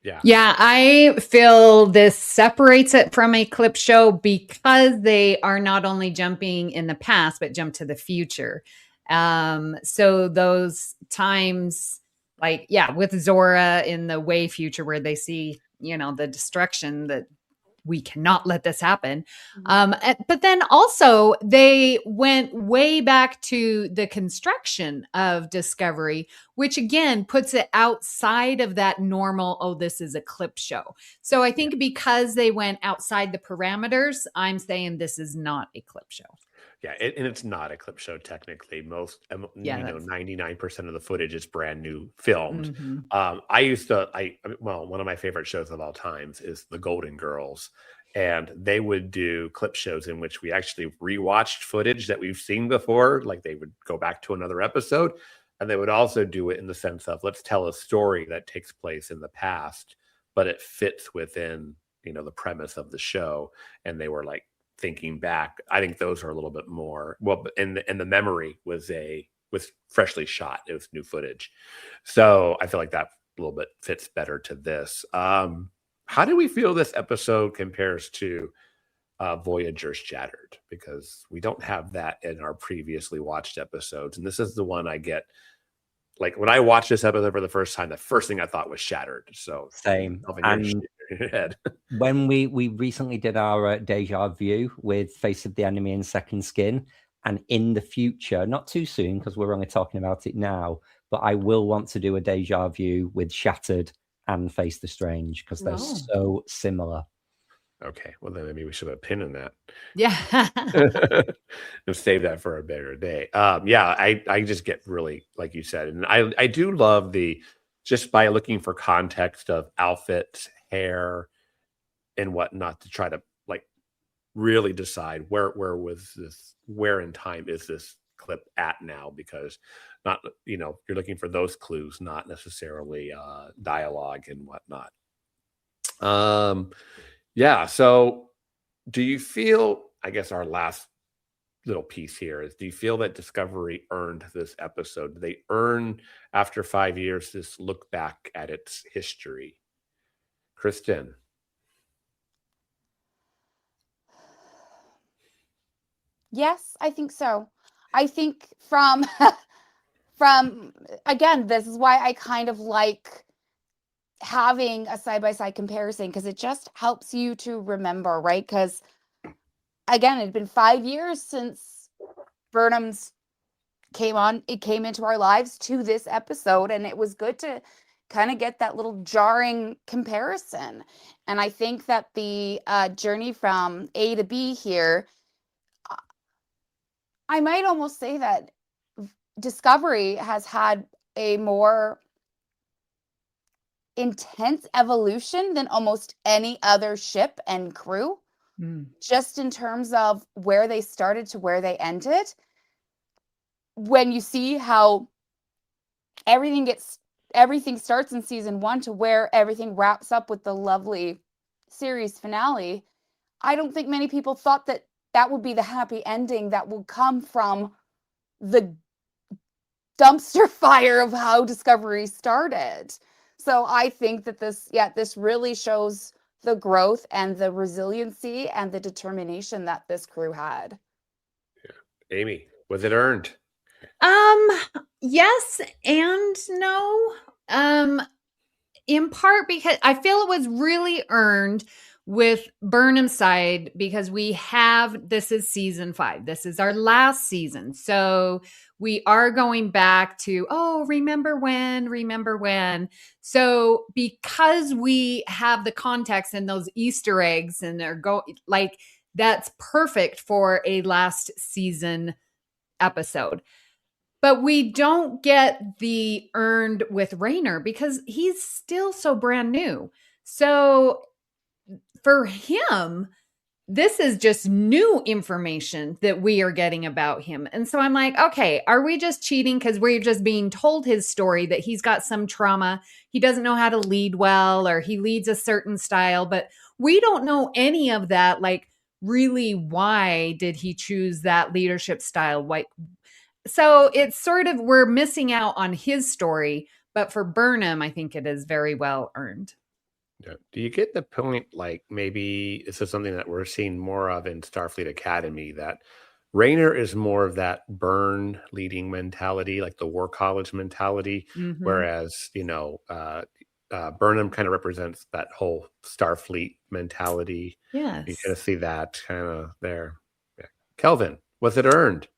[SPEAKER 4] Yeah, I feel this separates it from a clip show because they are not only jumping in the past, but jump to the future. So those times, like, with Zora in the way future where they see, the destruction that we cannot let this happen. But then also they went way back to the construction of Discovery, which again puts it outside of that normal, this is a clip show. So I think because they went outside the parameters, I'm saying this is not a clip show.
[SPEAKER 2] Yeah, and it's not a clip show technically. Most, 99% of the footage is brand new filmed. One of my favorite shows of all times is The Golden Girls, and they would do clip shows in which we actually rewatched footage that we've seen before. Like they would go back to another episode, and they would also do it in the sense of let's tell a story that takes place in the past, but it fits within the premise of the show. And they were like, thinking back, I think those are a little bit more and the memory was freshly shot. It was new footage, so I feel like that a little bit fits better to this. How do we feel this episode compares to Voyager's Shattered? Because we don't have that in our previously watched episodes, and this is the one I get. Like when I watched this episode for the first time, the first thing I thought was Shattered. So
[SPEAKER 5] same. And when we recently did our deja vu with Face of the Enemy and Second Skin, and in the future, not too soon because we're only talking about it now, but I will want to do a deja vu with Shattered and Face the Strange because they're so similar.
[SPEAKER 2] Okay, well then maybe we should have a pin in that.
[SPEAKER 4] Yeah.
[SPEAKER 2] And save that for a better day. I just get really, like you said, and I do love just by looking for context of outfits, hair, and whatnot to try to like really decide where in time is this clip at now, because not, you're looking for those clues, not necessarily dialogue and whatnot. So do you feel, I guess our last little piece here is, do you feel that Discovery earned this episode? Do they earn, after 5 years, this look back at its history? Kristin?
[SPEAKER 3] Yes, I think so. I think from again, this is why I kind of like having a side-by-side comparison, because it just helps you to remember, right? Because again, it'd been 5 years since Burnham's came into our lives to this episode, and it was good to kind of get that little jarring comparison. And I think that the journey from A to B here, I might almost say that Discovery has had a more intense evolution than almost any other ship and crew, just in terms of where they started to where they ended. When you see how everything starts in season 1 to where everything wraps up with the lovely series finale, I don't think many people thought that would be the happy ending that would come from the dumpster fire of how Discovery started. So I think that this really shows the growth and the resiliency and the determination that this crew had.
[SPEAKER 2] Yeah. Amy, was it earned?
[SPEAKER 4] Yes and no. In part because I feel it was really earned with Burnham's side, because this is season 5. This is our last season. So we are going back to, remember when. So because we have the context and those Easter eggs and that's perfect for a last season episode. But we don't get the earned with Raynor because he's still so brand new. So for him, this is just new information that we are getting about him. And so I'm like, okay, are we just cheating because we're just being told his story that he's got some trauma, he doesn't know how to lead well, or he leads a certain style, but we don't know any of that. Like, really, why did he choose that leadership style? So it's sort of, we're missing out on his story, but for Burnham, I think it is very well earned.
[SPEAKER 2] Yeah. Do you get the point, like maybe this is something that we're seeing more of in Starfleet Academy, that Rayner is more of that burn leading mentality, like the war college mentality, whereas, Burnham kind of represents that whole Starfleet mentality.
[SPEAKER 4] Yes.
[SPEAKER 2] You kind of see that kind of there. Yeah. Kelvin, was it earned?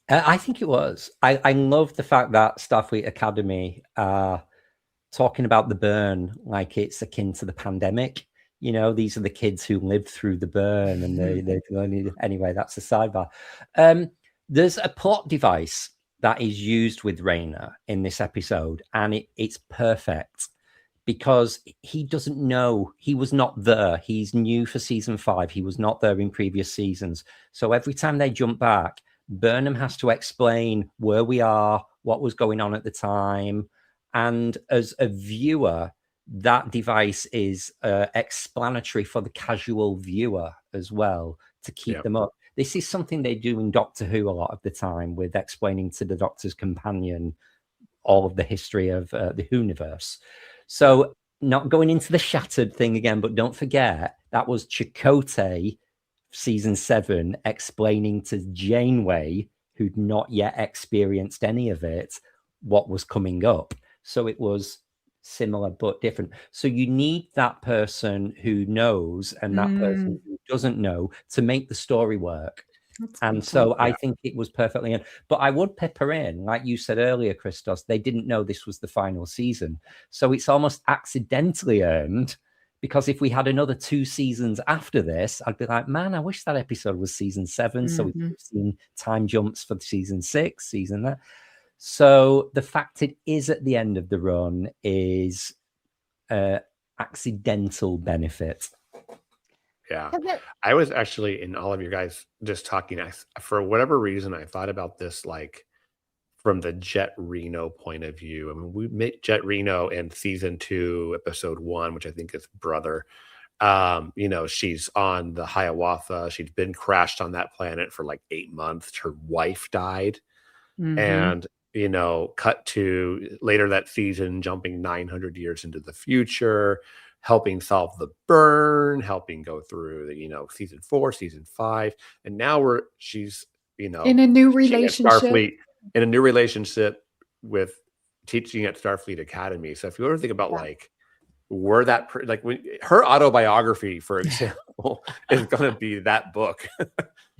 [SPEAKER 5] I think it was. I love the fact that Starfleet Academy talking about the burn like it's akin to the pandemic. These are the kids who lived through the burn, and they anyway, that's a sidebar. There's a plot device that is used with Rayner in this episode, and it's perfect because he doesn't know. He was not there. He's new for season 5. He was not there in previous seasons. So every time they jump back, Burnham has to explain where we are, what was going on at the time. And as a viewer, that device is explanatory for the casual viewer as well, to keep them up. This is something they do in Doctor Who a lot of the time, with explaining to the Doctor's companion all of the history of the Whoniverse. So not going into the shattered thing again, but don't forget, that was Chakotay, season 7, explaining to Janeway, who'd not yet experienced any of it, what was coming up. So it was similar but different. So you need that person who knows and that person who doesn't know to make the story work. And so I think it was perfectly in. But I would pepper in, like you said earlier, Christos, they didn't know this was the final season. So it's almost accidentally earned, because if we had another 2 seasons after this, I'd be like, man, I wish that episode was season 7. So we could have seen time jumps for season 6, season that. So the fact it is at the end of the run is accidental benefit.
[SPEAKER 2] Yeah. I was actually, in all of you guys just talking, for whatever reason, I thought about this like from the Jet Reno point of view. I mean, we met Jet Reno in season 2, episode 1, which I think is Brother. She's on the Hiawatha. She'd been crashed on that planet for like 8 months. Her wife died. And cut to later that season, jumping 900 years into the future, helping solve the burn, helping go through the, season 4, season 5. And now she's, in
[SPEAKER 4] a new relationship.
[SPEAKER 2] Starfleet, in a new relationship with teaching at Starfleet Academy. So if you ever think about like where that, her autobiography, for example, is going to be that book.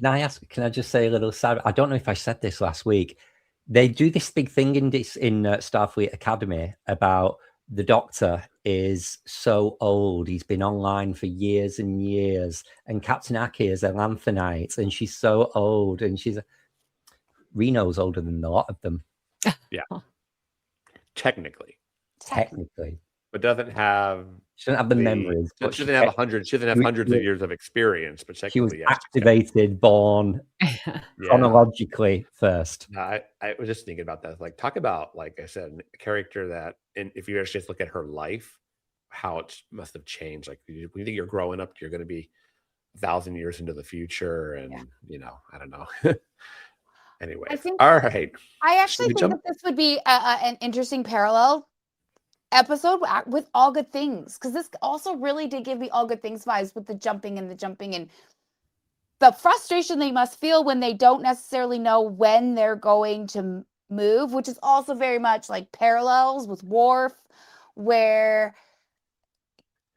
[SPEAKER 5] Can I just say a little side? I don't know if I said this last week. They do this big thing in Starfleet Academy about the Doctor is so old. He's been online for years and years. And Captain Aki is a Lanthanite, and she's so old. And Reno's older than a lot of them.
[SPEAKER 2] Yeah. Technically. But
[SPEAKER 5] She doesn't have the memories.
[SPEAKER 2] She doesn't have hundreds of years of experience. But
[SPEAKER 5] she was activated, born chronologically first.
[SPEAKER 2] I was just thinking about that. Like, talk about, like I said, a character that, and if you actually just look at her life, how it must have changed. Like, when you think you're growing up, you're going to be 1,000 years into the future, and I don't know. Anyway, all right.
[SPEAKER 3] I actually think that this would be an interesting parallel episode with All Good Things, because this also really did give me All Good Things vibes with the jumping and the frustration they must feel when they don't necessarily know when they're going to move, which is also very much like parallels with Worf, where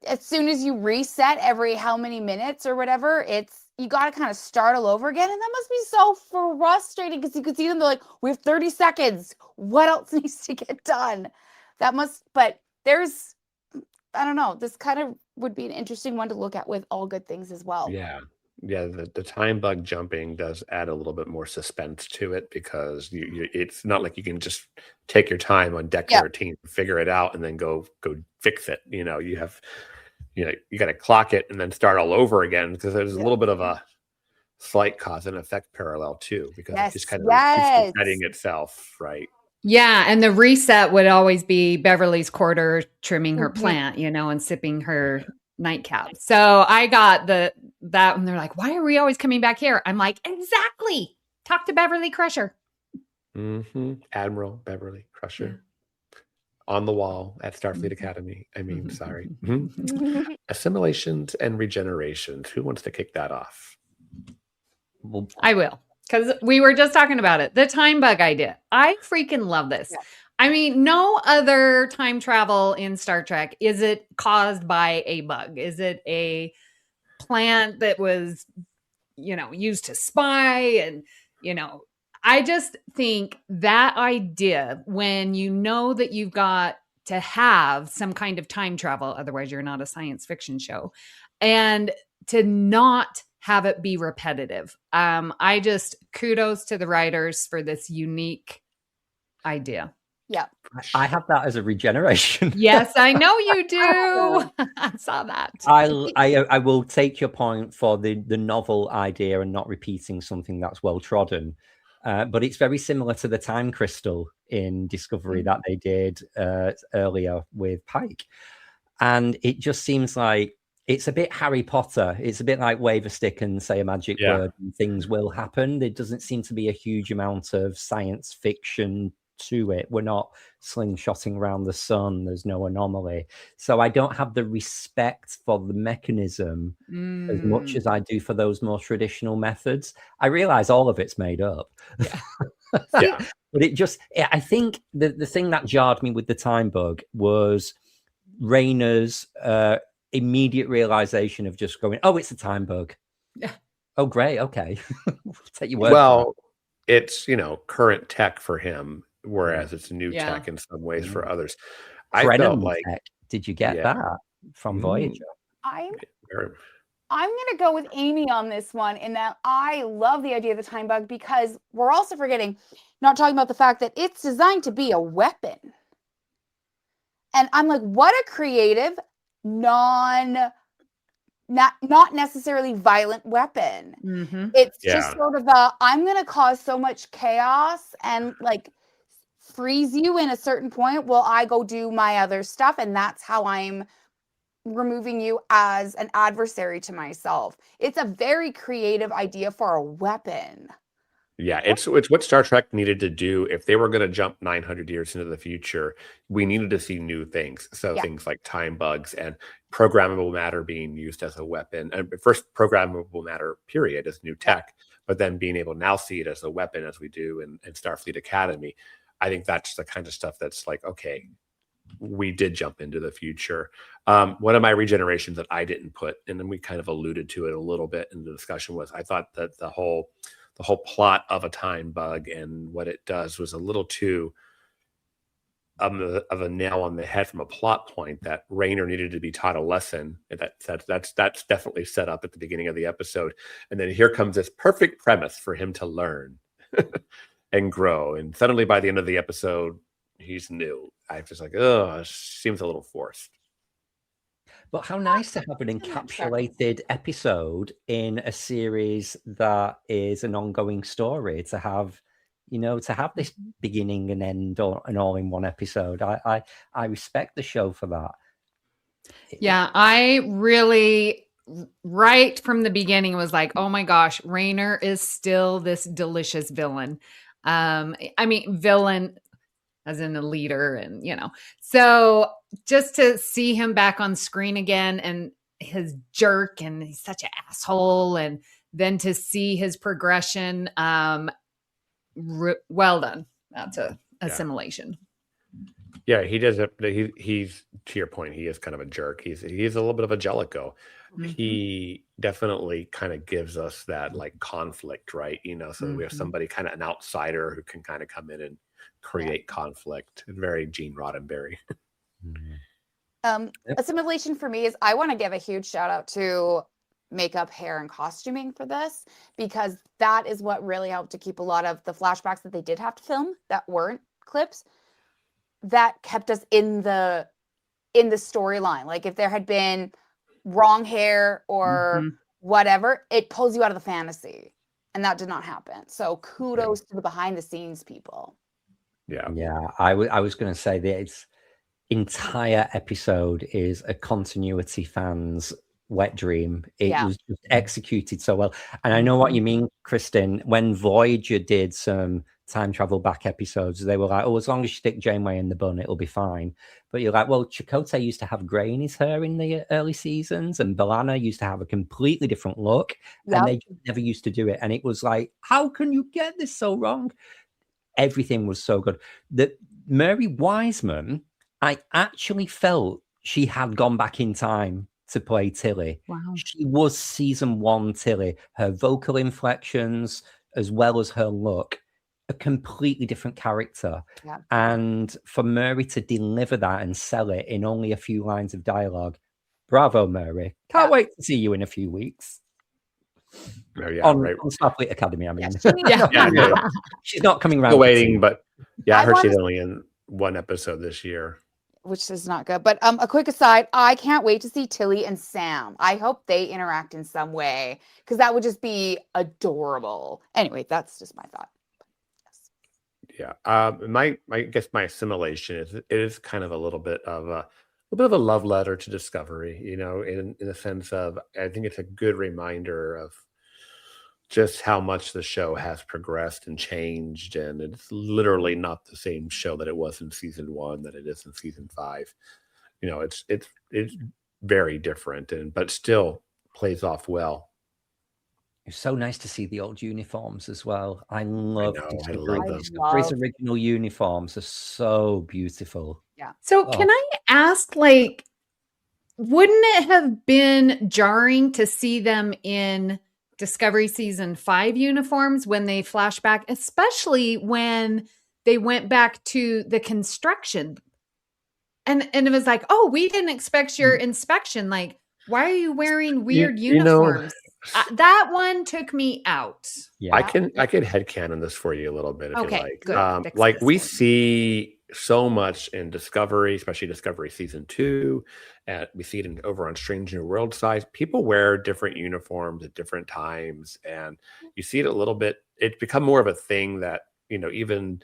[SPEAKER 3] as soon as you reset every how many minutes or whatever, you got to kind of start all over again. And that must be so frustrating, because you could see them, they're like, we have 30 seconds. What else needs to get done? But there's, I don't know, this kind of would be an interesting one to look at with All Good Things as well.
[SPEAKER 2] Yeah. The time bug jumping does add a little bit more suspense to it, because it's not like you can just take your time on deck 13, figure it out, and then go fix it. You have, you got to clock it and then start all over again, because there's a little bit of a slight cause and effect parallel too, because it just kind of keeps resetting itself, right?
[SPEAKER 4] Yeah, and the reset would always be Beverly's quarter trimming her plant, and sipping her nightcap. So I got that, and they're like, why are we always coming back here? I'm like, exactly. Talk to Beverly Crusher.
[SPEAKER 2] Admiral Beverly Crusher. on the wall at Starfleet Academy. I mean, sorry. Assimilations and regenerations. Who wants to kick that off?
[SPEAKER 4] Well, I will, because we were just talking about it. The time bug idea. I freaking love this. Yeah. I mean, no other time travel in Star Trek is it caused by a bug? Is it a plant that was, used to spy? And, I just think that idea, when you know that you've got to have some kind of time travel, otherwise you're not a science fiction show, and to not have it be repetitive. I just kudos to the writers for this unique idea.
[SPEAKER 3] Yeah.
[SPEAKER 5] I have that as a regeneration.
[SPEAKER 4] Yes, I know you do. I saw that.
[SPEAKER 5] I will take your point for the novel idea and not repeating something that's well trodden. But it's very similar to the time crystal in Discovery that they did earlier with Pike. And it just seems like it's a bit Harry Potter. It's a bit like wave a stick and say a magic word and things will happen. There doesn't seem to be a huge amount of science fiction to it. We're not slingshotting around the sun. There's no anomaly. So I don't have the respect for the mechanism as much as I do for those more traditional methods. I realize all of it's made up.
[SPEAKER 2] Yeah.
[SPEAKER 5] But I think the thing that jarred me with the time bug was Rayner's immediate realization of just going, oh, it's a time bug.
[SPEAKER 4] Yeah.
[SPEAKER 5] Oh, great. Okay. Take your word.
[SPEAKER 2] Well, it's, current tech for him, whereas it's new tech in some ways for others. I felt like,
[SPEAKER 5] did you get that from Voyager?
[SPEAKER 3] I'm going to go with Amy on this one, in that I love the idea of the time bug, because we're also not talking about the fact that it's designed to be a weapon. And I'm like, what a creative, not necessarily violent weapon. It's just sort of I'm going to cause so much chaos and freeze you in a certain point while I go do my other stuff. And that's how I'm removing you as an adversary to myself. It's a very creative idea for a weapon.
[SPEAKER 2] Yeah, it's what Star Trek needed to do. If they were going to jump 900 years into the future, we needed to see new things. So things like time bugs and programmable matter being used as a weapon. And first, programmable matter, period, is new tech. But then being able to now see it as a weapon, as we do in Starfleet Academy, I think that's the kind of stuff that's like, okay, we did jump into the future. One of my regenerations that I didn't put, and then we kind of alluded to it a little bit in the discussion, was I thought that the whole plot of a time bug and what it does was a little too of a nail on the head from a plot point, that Rayner needed to be taught a lesson. And that's definitely set up at the beginning of the episode. And then here comes this perfect premise for him to learn and grow. And suddenly by the end of the episode, he's new. I was just like, oh, it seems a little forced.
[SPEAKER 5] But how nice to have an encapsulated episode in a series that is an ongoing story, to have this beginning and end and all in one episode. I respect the show for that.
[SPEAKER 4] Yeah, I really, right from the beginning, was like, oh my gosh, Rayner is still this delicious villain. Villain as in a leader, and so just to see him back on screen again, and his jerk, and he's such an asshole, and then to see his progression, well done. That's a assimilation.
[SPEAKER 2] Yeah, he does it. He's, to your point, he is kind of a jerk. He's a little bit of a jellico. He definitely kind of gives us that conflict, right? So we have somebody kind of an outsider who can kind of come in and create conflict. Very Gene Roddenberry.
[SPEAKER 3] Assimilation for me is, I want to give a huge shout out to makeup, hair, and costuming for this, because that is what really helped to keep a lot of the flashbacks that they did have to film that weren't clips, that kept us in the storyline. Like if there had been wrong hair or whatever, it pulls you out of the fantasy, and that did not happen. So kudos to the behind the scenes people.
[SPEAKER 5] Yeah. I was going to say that its entire episode is a continuity fan's wet dream. It was just executed so well. And I know what you mean, Kristin. When Voyager did some time travel back episodes, they were like, oh, as long as you stick Janeway in the bun, it'll be fine. But you're like, well, Chakotay used to have grey in his hair in the early seasons, and B'Elanna used to have a completely different look, and they just never used to do it. And it was like, how can you get this so wrong? Everything was so good. That Mary Wiseman, I actually felt she had gone back in time to play Tilly.
[SPEAKER 4] Wow.
[SPEAKER 5] She was season 1 Tilly. Her vocal inflections, as well as her look, a completely different character.
[SPEAKER 3] Yeah.
[SPEAKER 5] And for Mary to deliver that and sell it in only a few lines of dialogue, bravo, Mary. Can't wait to see you in a few weeks. On Starfleet Academy, I mean. She's not coming around.
[SPEAKER 2] Still waiting, but I heard she's only in one episode this year,
[SPEAKER 3] which is not good. But a quick aside, I can't wait to see Tilly and Sam. I hope they interact in some way, because that would just be adorable. Anyway, that's just my thought.
[SPEAKER 2] Yeah. I guess my assimilation is kind of a little bit of a love letter to Discovery, you know, in the sense of, I think it's a good reminder of just how much the show has progressed and changed, and it's literally not the same show that it was in season 1 that it is in season 5. You know, it's very different, but still plays off well.
[SPEAKER 5] It's so nice to see the old uniforms as well. I love
[SPEAKER 2] them.
[SPEAKER 5] Discovery's original uniforms are so beautiful.
[SPEAKER 3] Yeah.
[SPEAKER 4] So can I ask, like, wouldn't it have been jarring to see them in Discovery season 5 uniforms when they flash back, especially when they went back to the construction? And it was like, oh, we didn't expect your inspection. Like, why are you wearing weird uniforms? That one took me out.
[SPEAKER 2] Yeah. I could headcanon this for you a little bit if you like.
[SPEAKER 4] Good.
[SPEAKER 2] Like we see so much in Discovery, especially Discovery season 2, and we see it over on Strange New World side. People wear different uniforms at different times, and you see it a little bit. It's become more of a thing that, you know, even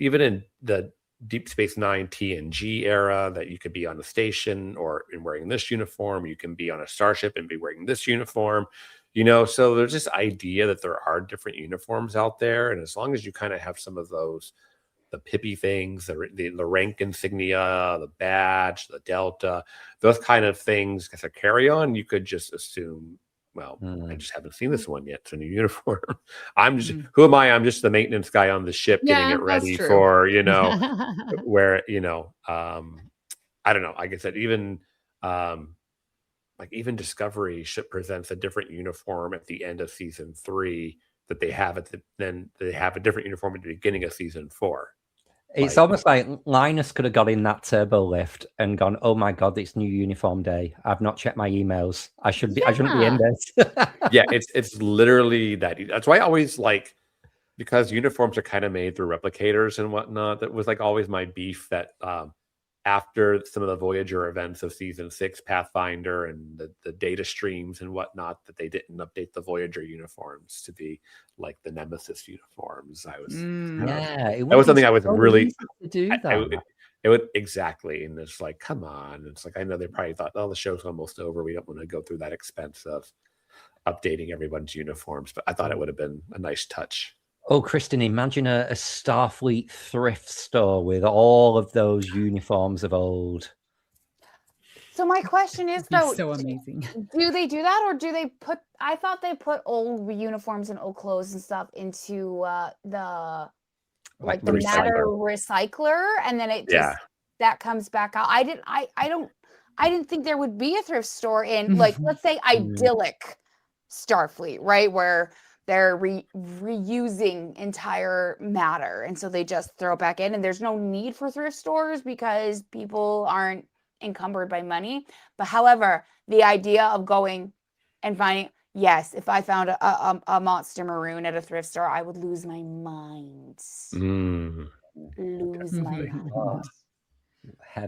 [SPEAKER 2] in the Deep Space Nine TNG era, that you could be on a station or in wearing this uniform. You can be on a starship and be wearing this uniform. You know, so there's this idea that there are different uniforms out there, and as long as you kind of have some of those, the Pippi things, the rank insignia, the badge, the delta, those kind of things as a carry-on, you could just assume, well, I just haven't seen this one yet. It's a new uniform. I'm just, who am I? I'm just the maintenance guy on the ship getting it ready for, you know, where, you know, I don't know. Like I said, even Discovery ship presents a different uniform at the end of season 3 that they have then they have a different uniform at the beginning of season 4.
[SPEAKER 5] It's almost like Linus could have got in that turbo lift and gone, oh my God, it's new uniform day. I've not checked my emails. I shouldn't be in this.
[SPEAKER 2] Yeah, it's literally that. That's why I always because uniforms are kind of made through replicators and whatnot. That was like always my beef that after some of the Voyager events of season 6, Pathfinder and the data streams and whatnot, that they didn't update the Voyager uniforms to be like the Nemesis uniforms. I was, that was something I was really
[SPEAKER 5] to do.
[SPEAKER 2] It would exactly, and it's like, come on. It's like, I know they probably thought, oh, the show's almost over. We don't want to go through that expense of updating everyone's uniforms, but I thought it would have been a nice touch.
[SPEAKER 5] Oh, Kristin, imagine a Starfleet thrift store with all of those uniforms of old.
[SPEAKER 3] So my question is, though,
[SPEAKER 4] so amazing.
[SPEAKER 3] Do they do that, or do they put? I thought they put old uniforms and old clothes and stuff into the matter recycler, and then it just that comes back out. I didn't think there would be a thrift store in, like, let's say idyllic Starfleet, right, where they're reusing entire matter, and so they just throw it back in, and there's no need for thrift stores because people aren't encumbered by money. But however, the idea of going and finding, yes, if I found a monster maroon at a thrift store, I would lose my mind. Lose my mind.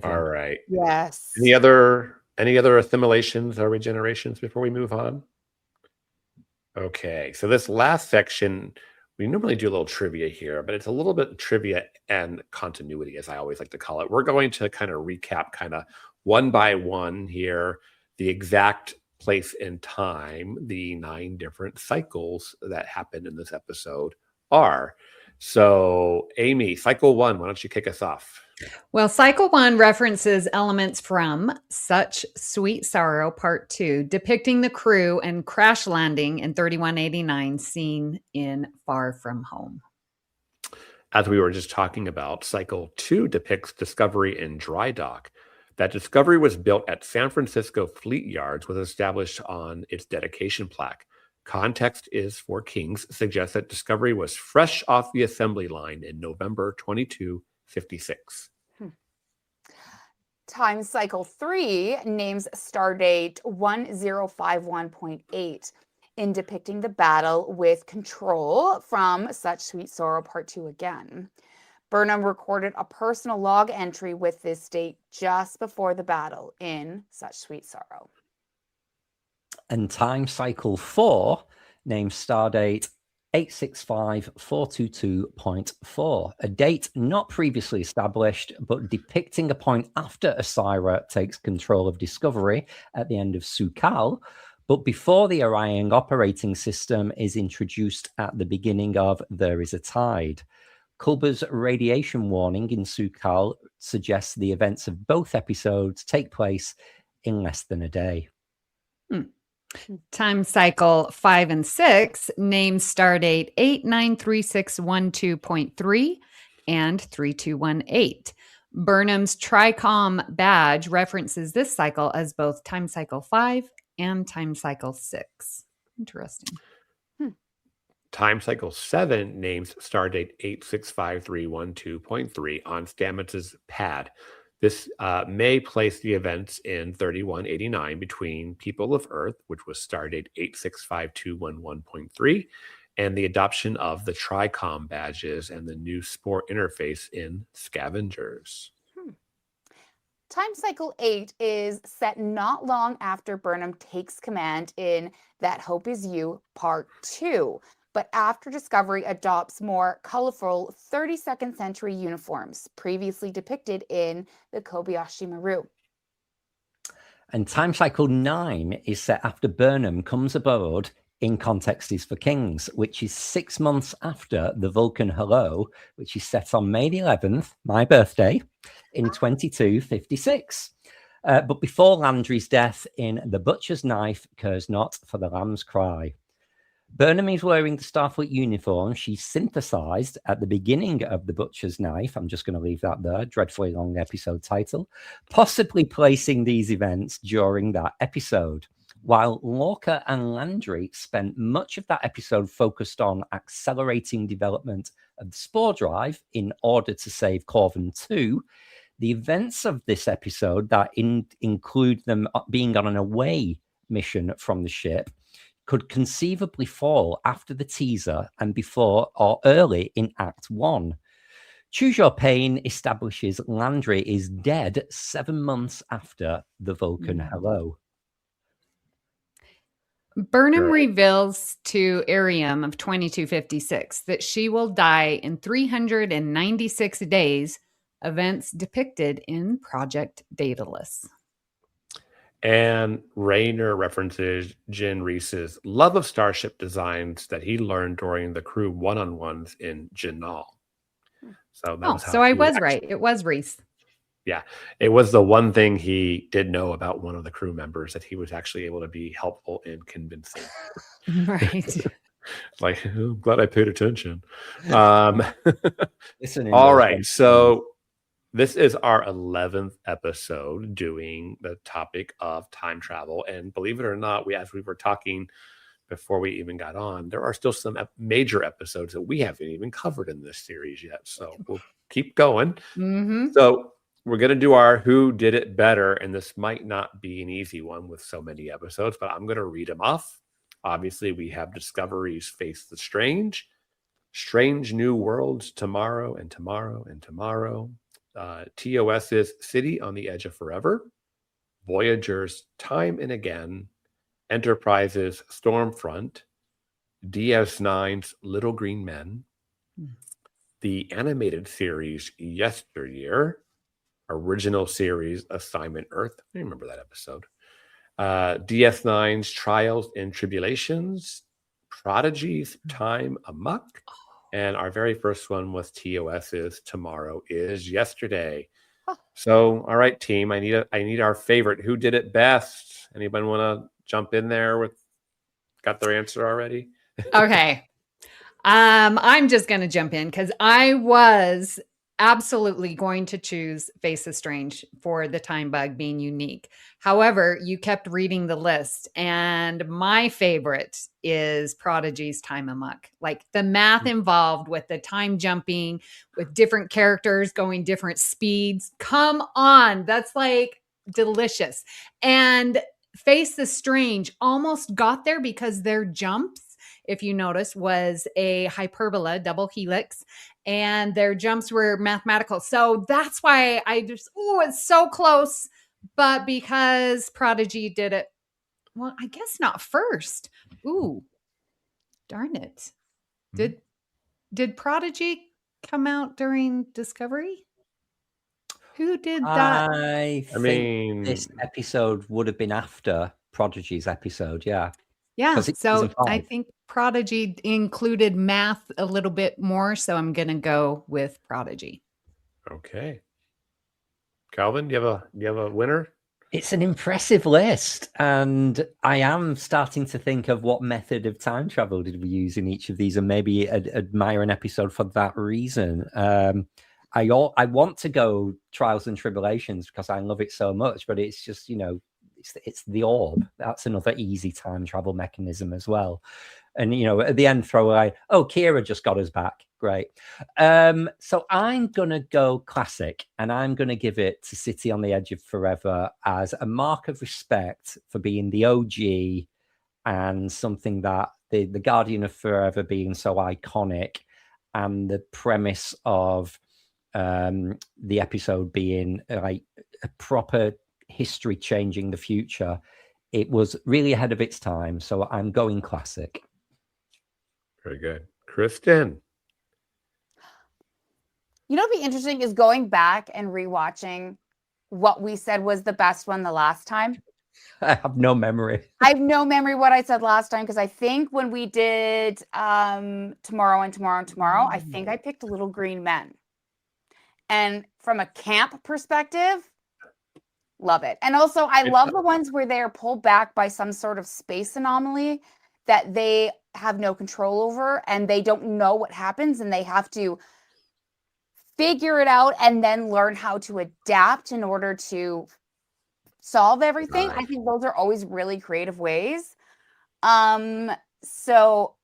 [SPEAKER 2] All right.
[SPEAKER 3] Yes.
[SPEAKER 2] Any other assimilations or regenerations before we move on? Okay, so this last section, we normally do a little trivia here, but it's a little bit trivia and continuity, as I always like to call it. We're going to kind of recap kind of one by one here, the exact place and time the 9 different cycles that happened in this episode are. So, Amy, cycle 1, why don't you kick us off?
[SPEAKER 4] Well, cycle 1 references elements from Such Sweet Sorrow Part 2, depicting the crew and crash landing in 3189 scene in Far From Home.
[SPEAKER 2] As we were just talking about, cycle 2 depicts Discovery in dry dock. That Discovery was built at San Francisco Fleet Yards was established on its dedication plaque. Context is for Kings suggests that Discovery was fresh off the assembly line in November 2256.
[SPEAKER 3] Time cycle 3 names stardate 1051.8 in depicting the battle with Control from Such Sweet Sorrow Part 2 again. Burnham recorded a personal log entry with this date just before the battle in Such Sweet Sorrow.
[SPEAKER 5] And time cycle 4 names stardate 865422.4, a date not previously established, but depicting a point after Osyra takes control of Discovery at the end of Sukal, but before the Orion operating system is introduced at the beginning of There Is a Tide. Culber's radiation warning in Sukal suggests the events of both episodes take place in less than a day.
[SPEAKER 4] Time cycle 5 and 6 names stardate 893612.3 and 3218. Burnham's Tricom badge references this cycle as both time cycle 5 and time cycle 6. Interesting.
[SPEAKER 2] Time cycle 7 names stardate 865312.3 on Stamets' pad. This may place the events in 3189 between People of Earth, which was stardate 865211.3, and the adoption of the Tricom badges and the new Sport interface in Scavengers.
[SPEAKER 3] Time cycle 8 is set not long after Burnham takes command in That Hope Is You Part 2, but after Discovery adopts more colorful 32nd century uniforms previously depicted in the Kobayashi Maru.
[SPEAKER 5] And time cycle 9 is set after Burnham comes aboard in Context is for Kings, which is 6 months after the Vulcan Hello, which is set on May the 11th, my birthday, in 2256. But before Landry's death in The Butcher's Knife Cares Not for the Lamb's Cry. Burnham is wearing the Starfleet uniform she synthesized at the beginning of The Butcher's Knife. I'm just going to leave that there. Dreadfully long episode title. Possibly placing these events during that episode. While Lorca and Landry spent much of that episode focused on accelerating development of the Spore Drive in order to save Corvin 2, the events of this episode that include them being on an away mission from the ship could conceivably fall after the teaser and before or early in Act 1. Choose Your Pain establishes Landry is dead 7 months after the Vulcan Hello.
[SPEAKER 4] Burnham reveals to Arium of 2256 that she will die in 396 days, events depicted in Project Daedalus.
[SPEAKER 2] And Rayner references Jyn Reese's love of starship designs that he learned during the crew one-on-ones in Janal. So that was
[SPEAKER 4] so I was right. It was Reese.
[SPEAKER 2] Yeah, it was the one thing he did know about one of the crew members that he was actually able to be helpful in convincing.
[SPEAKER 4] Right.
[SPEAKER 2] Like, oh, I'm glad I paid attention. All right, so this is our 11th episode doing the topic of time travel. And believe it or not, as we were talking before we even got on, there are still some major episodes that we haven't even covered in this series yet. So we'll keep going. So we're going to do our Who Did It Better. And this might not be an easy one with so many episodes, but I'm going to read them off. Obviously, we have Discovery's Face the Strange, Strange New Worlds, Tomorrow and Tomorrow and Tomorrow. TOS's City on the Edge of Forever, Voyager's Time and Again, Enterprise's Stormfront, DS9's Little Green Men, the animated series Yesteryear, original series Assignment Earth. I remember that episode. DS9's Trials and Tribulations, Prodigy's Time Amok, And our very first one was TOS's Tomorrow is Yesterday. So, all right, team, I need our favorite. Who did it best? Anybody want to jump in there with got their answer already?
[SPEAKER 4] Okay. I'm just going to jump in because I was absolutely going to choose Face is Strange for the time bug being unique. However, you kept reading the list, and my favorite is Prodigy's Time Amok. Like the math involved with the time jumping, with different characters going different speeds. Come on, that's like delicious. And Face is Strange almost got there because their jumps, if you notice, was a hyperbola, double helix, and their jumps were mathematical. So that's why it's so close. But because Prodigy did it, well, I guess not first. Ooh, darn it. Did Prodigy come out during Discovery? Who did that?
[SPEAKER 5] I mean, this episode would have been after Prodigy's episode, yeah.
[SPEAKER 4] Yeah, so I think Prodigy included math a little bit more, so I'm going to go with Prodigy.
[SPEAKER 2] Okay. Kelvin, do you have a winner?
[SPEAKER 5] It's an impressive list, and I am starting to think of what method of time travel did we use in each of these, and maybe admire an episode for that reason. I want to go Trials and Tribulations because I love it so much, but it's just, it's the orb. That's another easy time travel mechanism as well. And, at the end, throw away, Kira just got us back. Great. So I'm going to go classic, and I'm going to give it to City on the Edge of Forever as a mark of respect for being the OG and something that the Guardian of Forever being so iconic, and the premise of the episode being like a proper history changing the future. It was really ahead of its time, so I'm going classic.
[SPEAKER 2] Very good. Kristin.
[SPEAKER 3] What'd be interesting is going back and rewatching what we said was the best one the last time.
[SPEAKER 5] I have no memory.
[SPEAKER 3] I have no memory what I said last time, because I think when we did Tomorrow, I think I picked Little Green Men. And from a camp perspective, love it. And also, I love the ones where they're pulled back by some sort of space anomaly that they have no control over, and they don't know what happens, and they have to figure it out and then learn how to adapt in order to solve everything. I think those are always really creative ways. So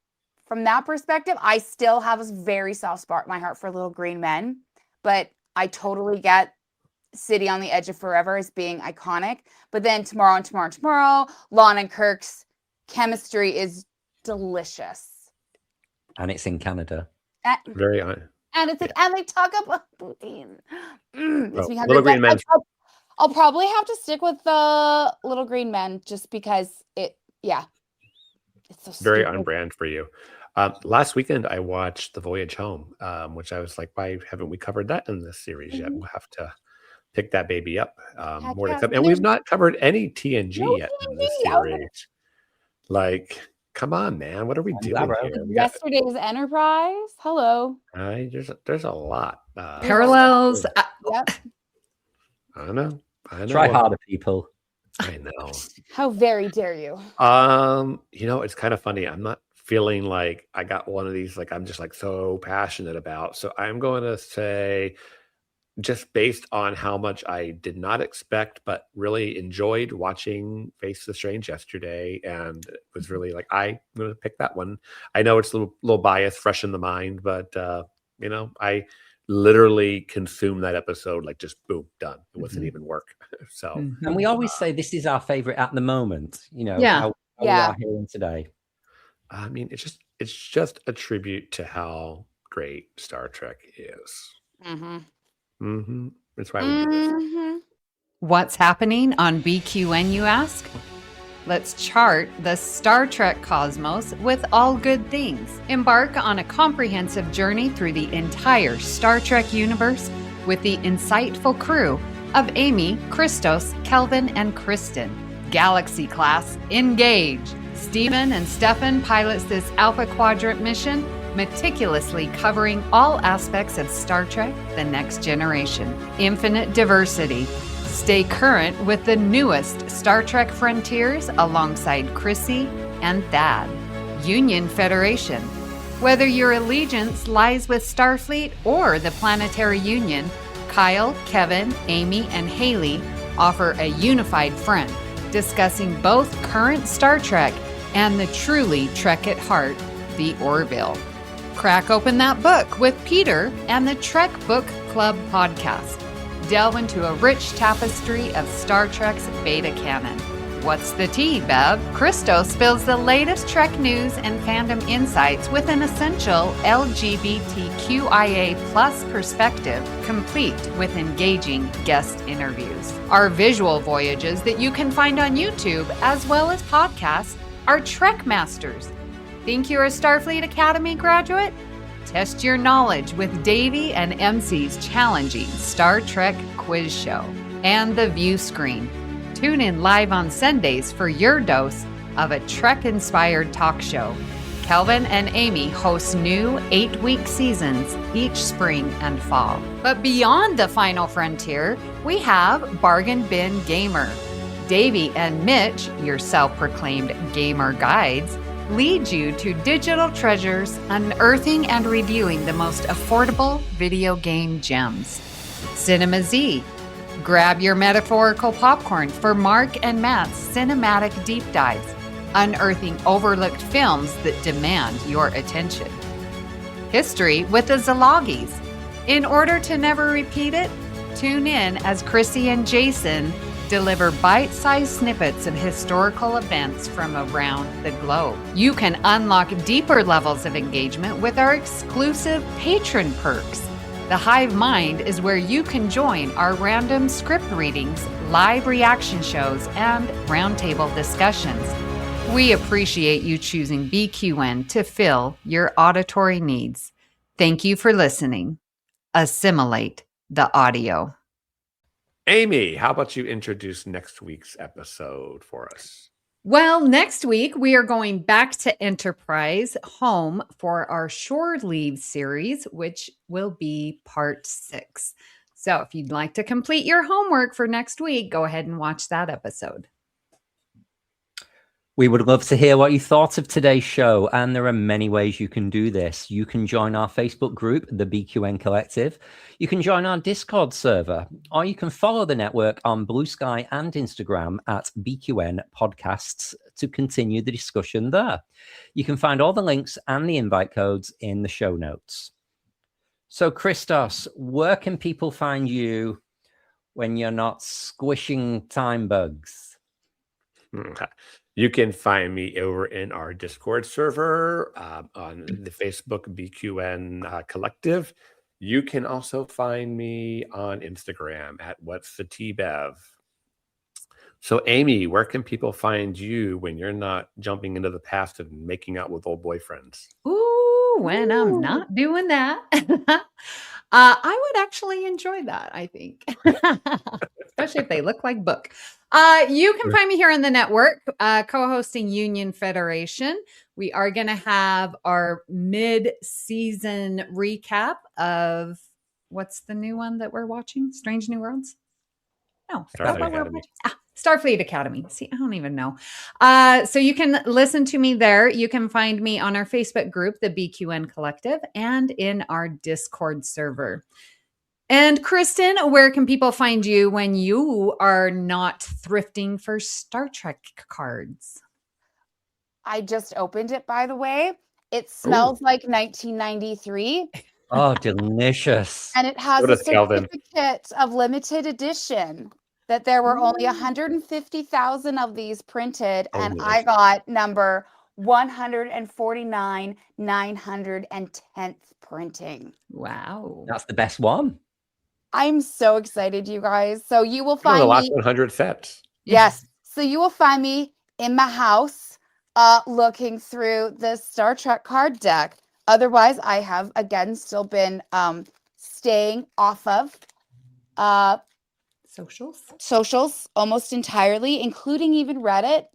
[SPEAKER 3] from that perspective, I still have a very soft spot in my heart for Little Green Men, but I totally get City on the Edge of Forever as being iconic. But then Tomorrow, Lon and Kirk's chemistry is delicious.
[SPEAKER 5] And it's in Canada.
[SPEAKER 2] Very on.
[SPEAKER 3] And it's and they talk about poutine.
[SPEAKER 2] Little Green Men.
[SPEAKER 3] I'll probably have to stick with the Little Green Men just because it's so
[SPEAKER 2] very
[SPEAKER 3] stupid.
[SPEAKER 2] on brand for you. Last weekend I watched The Voyage Home, which I was like, why haven't we covered that in this series yet? We'll have to pick that baby up. More to come. And we've not covered any TNG yet in this series. Like, come on, man. What are we doing here?
[SPEAKER 3] Yesterday's Enterprise. Hello.
[SPEAKER 2] There's a lot.
[SPEAKER 4] Parallels.
[SPEAKER 3] Yep.
[SPEAKER 2] I know.
[SPEAKER 5] Try harder, people.
[SPEAKER 2] I know.
[SPEAKER 3] How very dare you?
[SPEAKER 2] It's kind of funny. I'm not feeling like I got one of these, like I'm just like so passionate about. So I'm going to say, just based on how much I did not expect, but really enjoyed watching Face the Strange yesterday, and it was really like, I'm going to pick that one. I know it's a little biased, fresh in the mind, but I literally consumed that episode, like just boom, done. It wasn't even work. So,
[SPEAKER 5] and we always say this is our favorite at the moment. How we are hearing today.
[SPEAKER 2] I mean, it's just a tribute to how great Star Trek is. That's why we do this.
[SPEAKER 4] What's happening on BQN, you ask? Let's chart the Star Trek cosmos with all good things. Embark on a comprehensive journey through the entire Star Trek universe with the insightful crew of Amy, Christos, Kelvin, and Kristin. Galaxy class, engage. Stephen and Stefan pilots this Alpha Quadrant mission. meticulously covering all aspects of Star Trek: The Next Generation. Infinite diversity. Stay current with the newest Star Trek frontiers alongside Chrissy and Thad. Union Federation. Whether your allegiance lies with Starfleet or the Planetary Union, Kyle, Kevin, Amy, and Haley offer a unified front, discussing both current Star Trek and the truly Trek at heart, the Orville. Crack open that book with Peter and the Trek Book Club podcast. Delve into a rich tapestry of Star Trek's beta canon. What's the tea, Bev? Christos spills the latest Trek news and fandom insights with an essential LGBTQIA+ perspective, complete with engaging guest interviews. Our visual voyages that you can find on YouTube as well as podcasts are Trek Masters. Think you're a Starfleet Academy graduate? Test your knowledge with Davey and MC's challenging Star Trek quiz show and the View Screen. Tune in live on Sundays for your dose of a Trek-inspired talk show. Kelvin and Amy host new 8-week seasons each spring and fall. But beyond the final frontier, we have Bargain Bin Gamer. Davey and Mitch, your self-proclaimed gamer guides, lead you to digital treasures, unearthing and reviewing the most affordable video game gems. Cinema Z. Grab your metaphorical popcorn for Mark and Matt's cinematic deep dives, unearthing overlooked films that demand your attention. History with the Szilagys. In order to never repeat it, tune in as Chrissy and Jason deliver bite-sized snippets of historical events from around the globe. You can unlock deeper levels of engagement with our exclusive patron perks. The Hive Mind is where you can join our random script readings, live reaction shows, and roundtable discussions. We appreciate you choosing BQN to fill your auditory needs. Thank you for listening. Assimilate the audio.
[SPEAKER 2] Amy, how about you introduce next week's episode for us?
[SPEAKER 4] Well, next week we are going back to Enterprise home for our Shore Leave series, which will be part 6. So if you'd like to complete your homework for next week, go ahead and watch that episode.
[SPEAKER 5] We would love to hear what you thought of today's show, and there are many ways you can do this. You can join our Facebook group, the BQN Collective. You can join our Discord server, or you can follow the network on Bluesky and Instagram at BQN Podcasts to continue the discussion there. You can find all the links and the invite codes in the show notes. So, Christos, where can people find you when you're not squishing time bugs?
[SPEAKER 2] You can find me over in our Discord server on the Facebook BQN Collective. You can also find me on Instagram at What's the T-Bev. So, Amy, where can people find you when you're not jumping into the past and making out with old boyfriends?
[SPEAKER 4] Ooh, when I'm not doing that. I would actually enjoy that, I think. Especially if they look like Book. You can find me here on the network, co-hosting Union Federation. We are going to have our mid-season recap of what's the new one that we're watching? Strange New Worlds? No. Starfleet Academy. See, I don't even know. So you can listen to me there. You can find me on our Facebook group, the BQN Collective, and in our Discord server. And Kristin, where can people find you when you are not thrifting for Star Trek cards?
[SPEAKER 3] I just opened it, by the way. It smells like 1993.
[SPEAKER 5] Oh, delicious.
[SPEAKER 3] And it has a certificate of limited edition that there were only 150,000 of these printed. And I got number 149, 910th printing.
[SPEAKER 4] Wow.
[SPEAKER 5] That's the best one.
[SPEAKER 3] I'm so excited, you guys. So you will find
[SPEAKER 2] the
[SPEAKER 3] me.
[SPEAKER 2] last 100 sets.
[SPEAKER 3] Yes. So you will find me in my house looking through the Star Trek card deck. Otherwise, I have, again, still been staying off of socials almost entirely, including even Reddit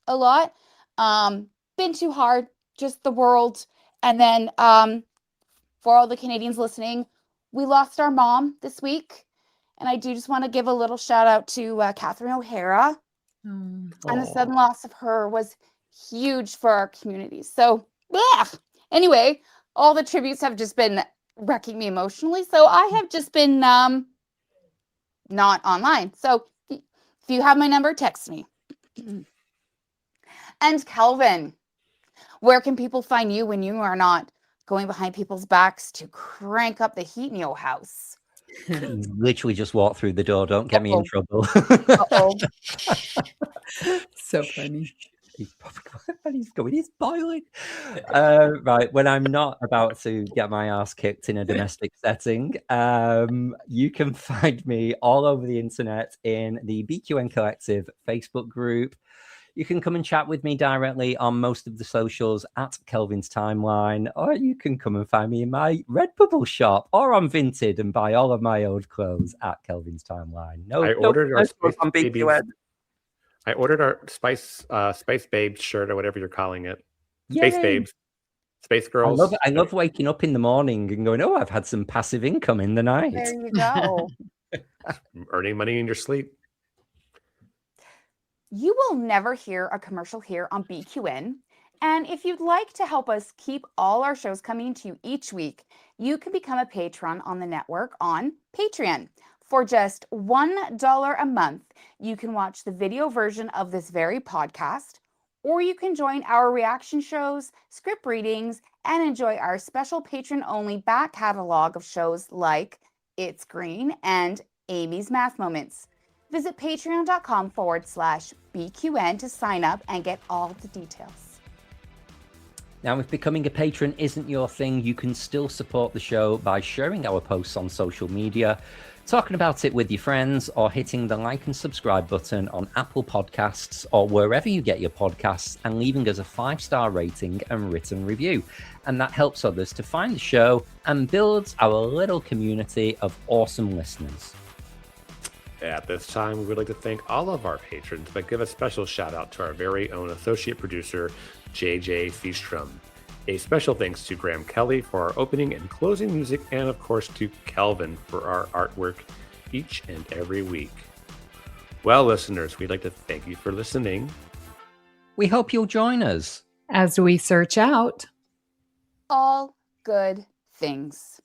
[SPEAKER 3] a lot. Been too hard, just the world And then for all the Canadians listening, we lost our mom this week. And I do just want to give a little shout out to Catherine O'Hara. And the sudden loss of her was huge for our community. So, anyway, all the tributes have just been wrecking me emotionally. So I have just been not online. So if you have my number, text me. And Kelvin, where can people find you when you are not going behind people's backs to crank up the heat in your house?
[SPEAKER 5] You literally just walk through the door. Don't get me in trouble.
[SPEAKER 4] So funny.
[SPEAKER 5] He's going, he's boiling. Right, when I'm not about to get my ass kicked in a domestic setting, you can find me all over the internet in the BQN Collective Facebook group. You can come and chat with me directly on most of the socials at Kelvin's Timeline, or you can come and find me in my Redbubble shop or on Vinted and buy all of my old clothes at Kelvin's Timeline.
[SPEAKER 2] I ordered our Spice Babes shirt or whatever you're calling it. Space Babes. Space Girls.
[SPEAKER 5] I love waking up in the morning and going, oh, I've had some passive income in the night.
[SPEAKER 3] There you go.
[SPEAKER 2] Earning money in your sleep.
[SPEAKER 3] You will never hear a commercial here on BQN. And if you'd like to help us keep all our shows coming to you each week, you can become a patron on the network on Patreon. For just $1 a month, you can watch the video version of this very podcast, or you can join our reaction shows, script readings, and enjoy our special patron-only back catalog of shows like It's Green and Amy's Math Moments. Visit patreon.com/BQN to sign up and get all the details.
[SPEAKER 5] Now, if becoming a patron isn't your thing, you can still support the show by sharing our posts on social media, talking about it with your friends, or hitting the like and subscribe button on Apple Podcasts or wherever you get your podcasts, and leaving us a 5-star rating and written review. And that helps others to find the show and builds our little community of awesome listeners.
[SPEAKER 2] At this time, we would like to thank all of our patrons, but give a special shout out to our very own associate producer, JJ Feastrom. A special thanks to Graham Kelly for our opening and closing music, and of course to Kelvin for our artwork each and every week. Well, listeners, we'd like to thank you for listening.
[SPEAKER 5] We hope you'll join us
[SPEAKER 4] as we search out
[SPEAKER 3] all good things.